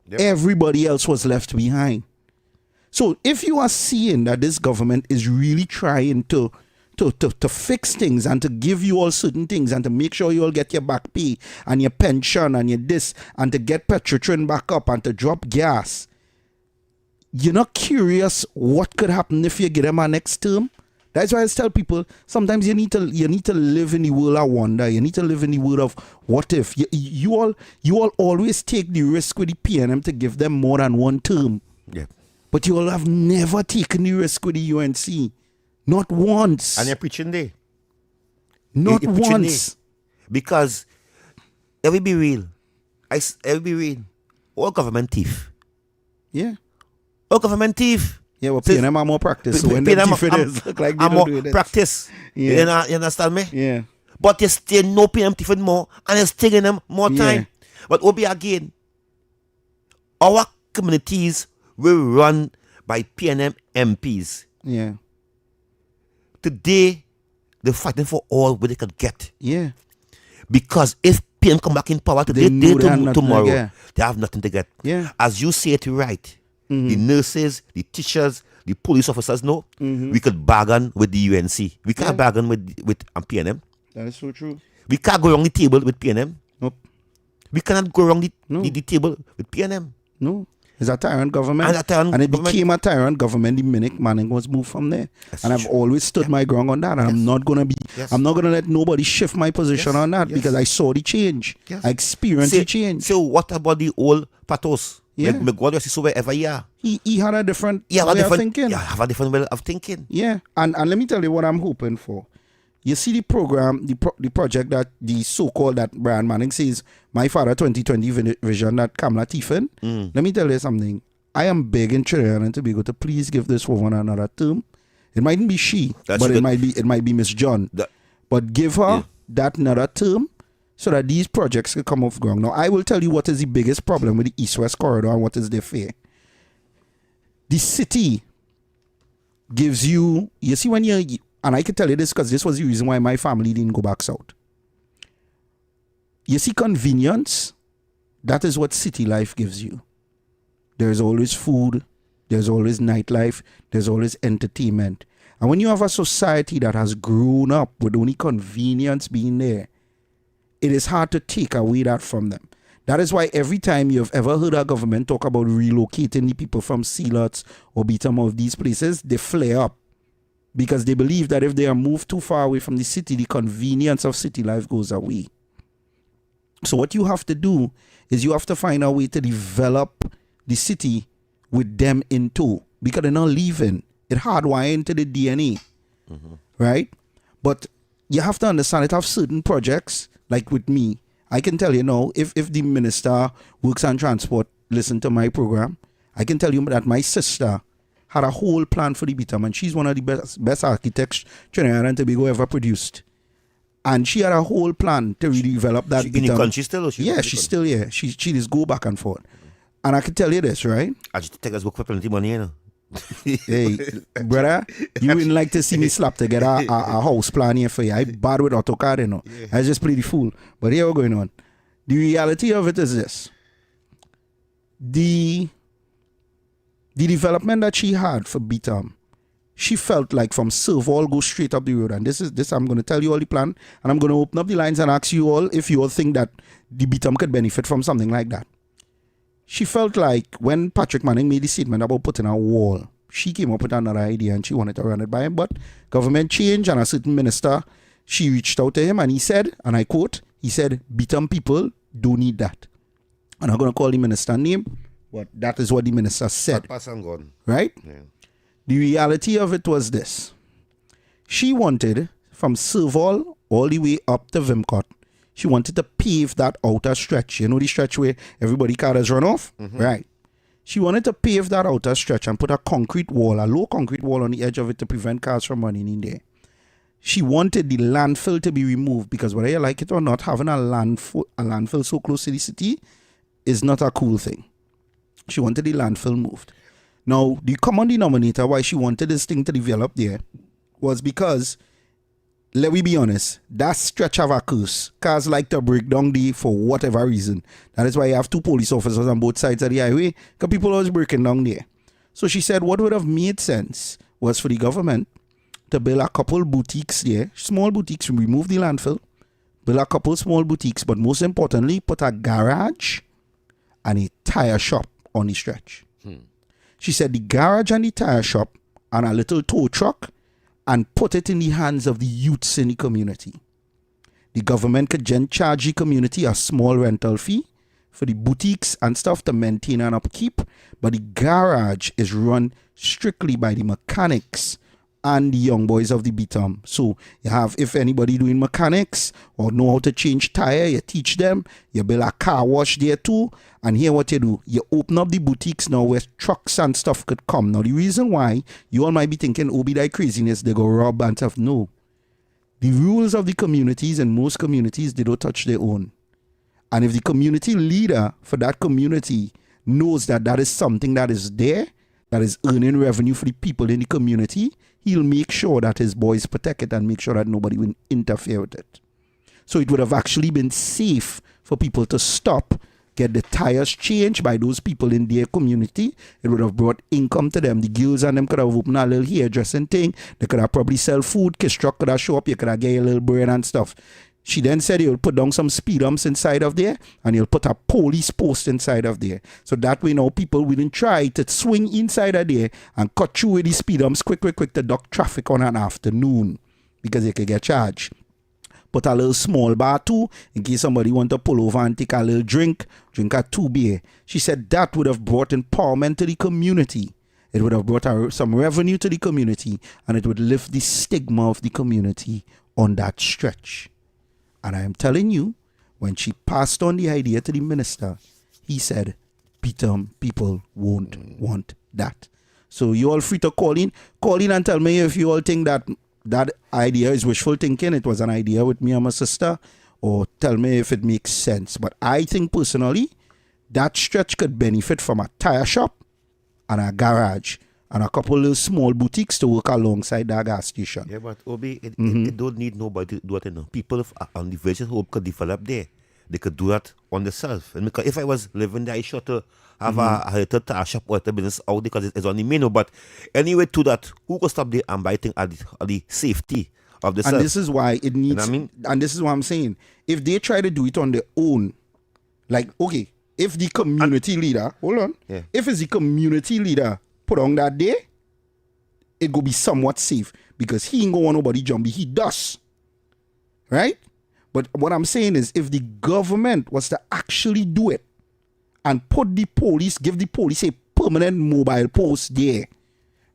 Yep. Everybody else was left behind. So if you are seeing that this government is really trying to fix things and to give you all certain things and to make sure you all get your back pay and your pension and your this and to get Petrotrin back up and to drop gas, you're not curious what could happen if you get them a next term? That's why I tell people sometimes you need to live in the world of wonder. You need to live in the world of what if. You all always take the risk with the PNM to give them more than one term. Yeah. But you all have never taken the risk with the UNC. Not once. And you're preaching there. Not once. Because it will be real. It will be real. All government thief. Yeah. All government thief. Yeah, well, PNM are more practice. So when they thief it is, look like they don't do it. Practice. Yeah. You understand me? Yeah. But you still know PNM thiefing more and it's taking them more time. But Obi again, our communities were run by PNM MPs. Yeah. Today, they're fighting for all what they could get. Yeah. Because if PM come back in power today, tomorrow, they have nothing to get. Yeah. As you say it right, the nurses, the teachers, the police officers know we could bargain with the UNC. We can't bargain with PNM. That is so true. We can't go around the table with PNM. Nope. We cannot go around the table with PNM. No. It's a tyrant government. And it became a tyrant government the minute Manning was moved from there. And I've always stood my ground on that. And I'm not gonna let nobody shift my position on that because I saw the change. I experienced the change. So what about the old pathos? Yeah. God was so wherever you are. He had a different way of thinking. Yeah, have a different way of thinking. Yeah. And let me tell you what I'm hoping for. You see the program, the project that the so-called that Brian Manning says, My Father 2020 vision that Kamala Tiffin. Let me tell you something. I am begging Trinidad and Tobago to please give this woman another term. It mightn't be she, but it might be Miss John. But give her that another term so that these projects can come off ground. Now, I will tell you what is the biggest problem with the East-West corridor and what is their fear. The city gives you see when you and I can tell you this because this was the reason why my family didn't go back south. You see, convenience, that is what city life gives you. There's always food, there's always nightlife, there's always entertainment. And when you have a society that has grown up with only convenience being there, it is hard to take away that from them. That is why every time you've ever heard a government talk about relocating the people from Sealots or Beatham of these places, they flare up. Because they believe that if they are moved too far away from the city, the convenience of city life goes away. So what you have to do is you have to find a way to develop the city with them in tow. Because they're not leaving. It's hardwired into the DNA. Right? But you have to understand it have certain projects, like with me. I can tell you now, if the minister works on transport, listen to my program, I can tell you that my sister had a whole plan for the Beatham, and she's one of the best architects Trinidad and Tobago ever produced. And she had a whole plan to redevelop that Beatham. In the country still? Or she's still here. She just go back and forth. And I can tell you this, right? I just take us work for plenty money, you know. Hey, brother, you wouldn't like to see me slap together a house plan here for you. I bad with AutoCAD, you know. I just play the fool. But here we're going on. The reality of it is this. The development that she had for Beatham, she felt like from Serval go straight up the road. And this I'm going to tell you all the plan. And I'm going to open up the lines and ask you all if you all think that the Beatham could benefit from something like that. She felt like when Patrick Manning made the statement about putting a wall, she came up with another idea and she wanted to run it by him. But government changed and a certain minister, she reached out to him and he said, and I quote, he said, Beatham people don't need that. I'm not going to call the minister name, but that is what the minister said. Pass and gone. Right? Yeah. The reality of it was this. She wanted from Serval all the way up to Vimcott. She wanted to pave that outer stretch. You know the stretch where everybody cars run off? Right. She wanted to pave that outer stretch and put a concrete wall, a low concrete wall on the edge of it to prevent cars from running in there. She wanted the landfill to be removed because whether you like it or not, having a landfill so close to the city is not a cool thing. She wanted the landfill moved. Now, the common denominator why she wanted this thing to develop there was because, let me be honest, that stretch of a curse. Cars like to break down there for whatever reason. That is why you have two police officers on both sides of the highway, because people are always breaking down there. So she said what would have made sense was for the government to build a couple boutiques there, small boutiques, remove the landfill, build a couple small boutiques, but most importantly, put a garage and a tire shop on the stretch. She said the garage and the tire shop and a little tow truck and put it in the hands of the youths in the community. The government could then charge the community a small rental fee for the boutiques and stuff to maintain and upkeep, but the garage is run strictly by the mechanics and the young boys of the Beatham. So you have, if anybody doing mechanics or know how to change tire, you teach them. You build a car wash there too. And here what you do, you open up the boutiques now where trucks and stuff could come. Now the reason why, you all might be thinking, oh, be that craziness, they go rob and stuff. No. The rules of the communities, in most communities, they don't touch their own. And if the community leader for that community knows that that is something that is there, that is earning revenue for the people in the community, he'll make sure that his boys protect it and make sure that nobody will interfere with it. So it would have actually been safe for people to stop, get the tires changed by those people in their community. It would have brought income to them. The girls and them could have opened a little hairdressing thing. They could have probably sell food. Kiss truck could have show up. You could have get a little bread and stuff. She then said you'll put down some speed bumps inside of there and you'll put a police post inside of there. So that way now people wouldn't try to swing inside of there and cut through with the speed bumps quick to duck traffic on an afternoon because they could get charged. Put a little small bar too, in case somebody want to pull over and take a little drink a 2 beer. She said that would have brought empowerment to the community. It would have brought some revenue to the community, and it would lift the stigma of the community on that stretch. And I am telling you, when she passed on the idea to the minister, he said, people won't want that. So you all free to call in and tell me if you all think that idea is wishful thinking, it was an idea with me and my sister, or tell me if it makes sense. But I think personally, that stretch could benefit from a tire shop and a garage and a couple of small boutiques to work alongside that gas station. Yeah, but Obi, it don't need nobody to do it. You know. People on the Virgin Hope could develop there. They could do that on themselves. And because if I was living there, I should have a tire shop or a business out because it's on the menu. But anyway, to that, who could stop there and buy things at the safety of the self? And this is why it needs, you know what I mean? And this is what I'm saying. If they try to do it on their own, like, okay, if the community leader, if it's the community leader put on that day, it go be somewhat safe because he ain't gonna want nobody jumpy. He does. Right? But what I'm saying is if the government was to actually do it and put the police, give the police a permanent mobile post there,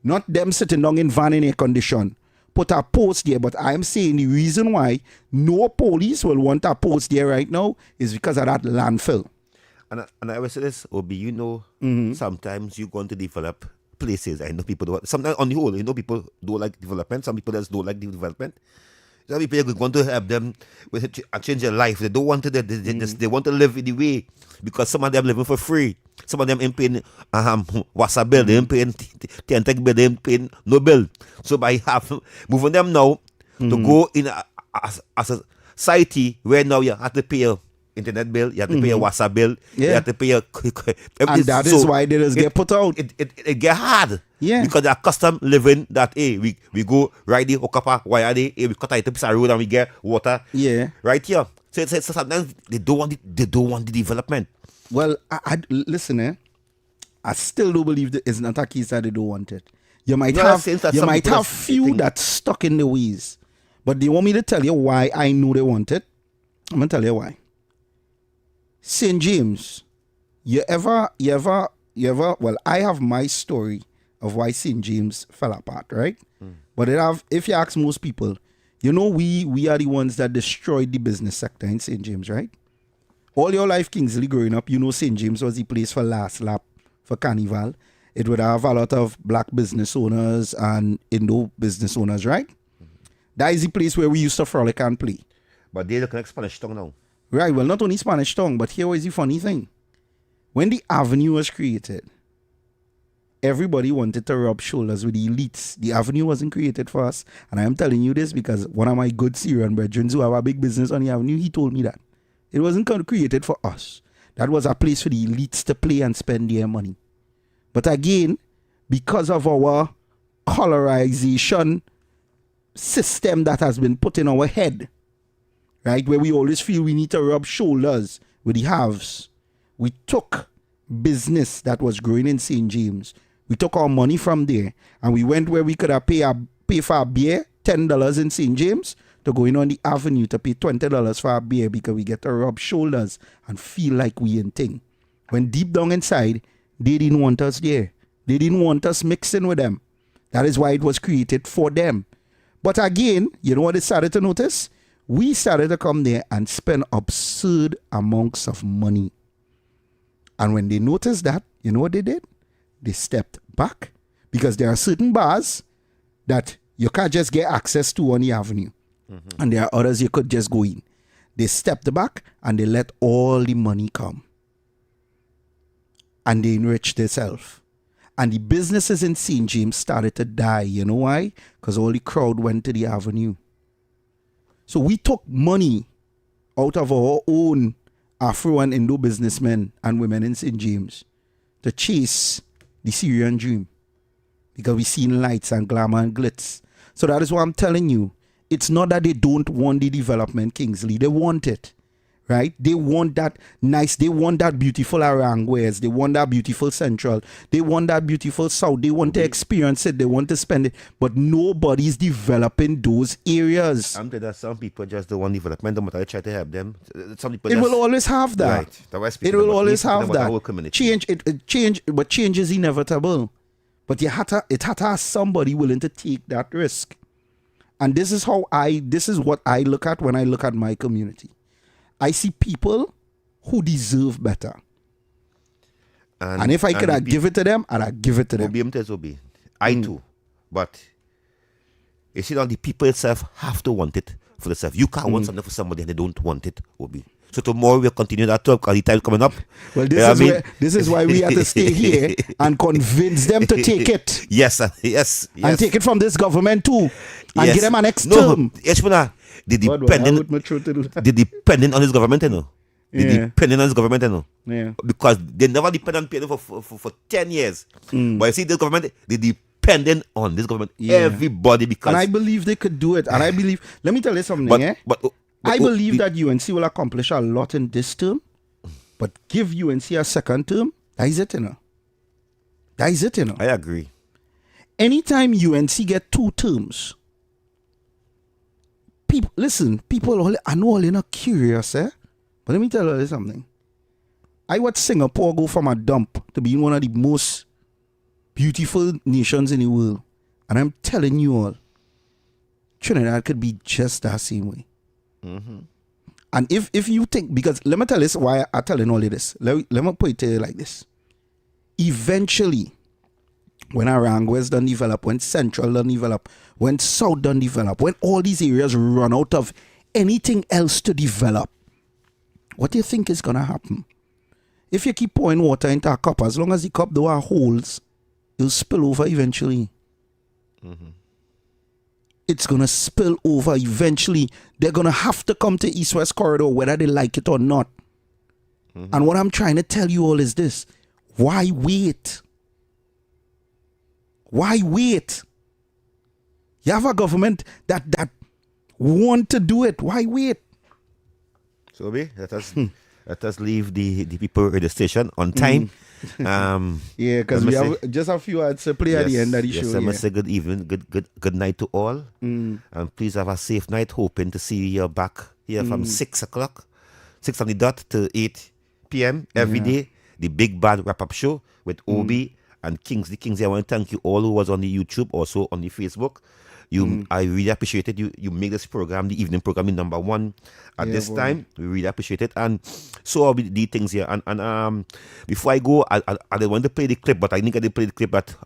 not them sitting down in van in air condition, put a post there. But I'm saying the reason why no police will want a post there right now is because of that landfill. And I will say this, Obi, you know, sometimes you're going to develop places. I know people don't. Sometimes on the whole, you know, people don't like development. Some people just don't like the development. Some people want to help them change their life. They don't want to. They want to live in the way because some of them living for free. Some of them ain't paying wasa bill. They ain't paying TNTech bill. They ain't paying no bill. So by moving them now to go in as a society where now you have to pay your internet bill, you have to pay your wasa bill, you have to pay your and that is why they just get put out. It get hard. Yeah. Because they're custom living that we go right there, Okapa, Wayade, we cut out the road and we get water. Yeah. Right here. So sometimes they don't want the development. Well, I listen, I still don't believe it's not a case that they don't want it. You might have few that's stuck in the ways. But they want me to tell you why I know they want it. I'm gonna tell you why. St. James, you ever, well, I have my story of why St. James fell apart, right? But if you ask most people, you know, we are the ones that destroyed the business sector in St. James, right? All your life, Kingsley, growing up, you know St. James was the place for last lap, for carnival. It would have a lot of black business owners and Indo business owners, right? That is the place where we used to frolic and play. But they're looking like Spanish tongue now. Right, well, not only Spanish tongue, but here was the funny thing. When the avenue was created, everybody wanted to rub shoulders with the elites. The avenue wasn't created for us. And I am telling you this because one of my good Syrian brethren who have a big business on the avenue, he told me that. It wasn't created for us. That was a place for the elites to play and spend their money. But again, because of our colorization system that has been put in our head, right, where we always feel we need to rub shoulders with the haves, we took business that was growing in St. James. We took our money from there and we went where we could have pay for a beer, $10 in St. James, to go in on the avenue to pay $20 for a beer because we get to rub shoulders and feel like we in thing. When deep down inside, they didn't want us there. They didn't want us mixing with them. That is why it was created for them. But again, you know what they started to notice? We started to come there and spend absurd amounts of money. And when they noticed that, you know what they did? They stepped back because there are certain bars that you can't just get access to on the avenue. And there are others you could just go in. They stepped back and they let all the money come. and they enriched themselves. And the businesses in St. James started to die. You know why? Because all the crowd went to the avenue. So we took money out of our own Afro and Indo businessmen and women in St. James to chase the Syrian dream. Because we seen lights and glamour and glitz. So that is what I'm telling you. It's not that they don't want the development, Kingsley. They want it. Right? They want that nice, they want that beautiful Aranguez, they want that beautiful Central, they want that beautiful South, they want to experience it, they want to spend it, but nobody's developing those areas. I'm that some people just don't want development, no matter I try to help them. Some people it will always have that. Right. It will always have that. Change, but change is inevitable. But it had to have somebody willing to take that risk. And this is what I look at when I look at my community. I see people who deserve better. And if I could give it to them, I'd give it to them. I too. But you see, now the people itself have to want it for themselves. You can't want something for somebody and they don't want it, Obi. So tomorrow we'll continue that talk because the time coming up. Well, this is why we have to stay here and convince them to take it. Yes. And take it from this government too. And give them an next term. They dependent on his government, you know. They dependent on his government, you know. Yeah. Because they never depend on people for 10 years. But you see, this government, they dependent on this government. Yeah. Everybody, because... And I believe they could do it. And I believe... Let me tell you something, I believe that UNC will accomplish a lot in this term. But give UNC a second term, that is it, you know. That is it, you know. I agree. Anytime UNC get 2 terms... People, I know all are not curious, but let me tell you something. I watched Singapore go from a dump to being one of the most beautiful nations in the world. And I'm telling you all, Trinidad could be just that same way. Mm-hmm. And if you think, because let me tell you why I'm telling all of this. Let me put it to you like this. Eventually, when Aranguez done develop, when Central done develop, when South done develop, when all these areas run out of anything else to develop, what do you think is going to happen? If you keep pouring water into a cup, as long as the cup don't have holes, it'll spill over eventually. Mm-hmm. It's going to spill over eventually. They're going to have to come to East-West Corridor whether they like it or not. Mm-hmm. And what I'm trying to tell you all is this. Why wait? Why wait? You have a government that want to do it. Why wait? So, let us leave the people at the station on time. Yeah, because we have just a few ads to play at the end of the show. I must say good evening, good night to all. And please have a safe night. Hoping to see you back here from 6 o'clock, 6 on the dot to 8 p.m. every day. The Big Bad Wrap-Up Show with Obi and Kingsley. Kingsley, I want to thank you all who was on the YouTube, also on the Facebook. I really appreciate it. You make this program, the evening program, the number one at this time. We really appreciate it. And so are the things here. And before I go, I don't want to play the clip, but I think I did play the clip. But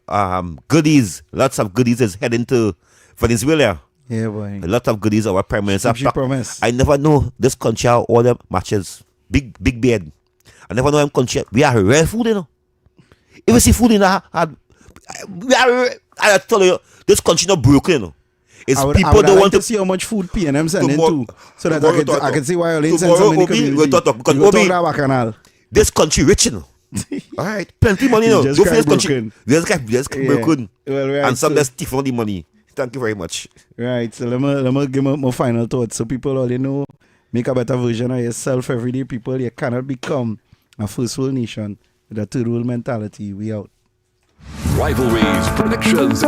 goodies, lots of goodies is heading to Venezuela. Yeah, boy. A lot of goodies. Our Prime Minister. Promise. I never know this country how all the matches. Big beard. I never know them country. We are rare food, you know. If you see food in I tell you, this country not broken, you know. It's people don't want to see how much food PNM sending to, so that I can see why you're sending so many communities. This country rich, you know. All right, plenty money, you know. Go for this country. Just broken. And some that's thief on the money. Thank you very much. Right, so let me give my final thoughts. So people already know, make a better version of yourself every day, people. You cannot become a first world nation with a third world mentality. We out. Rivalries, predictions,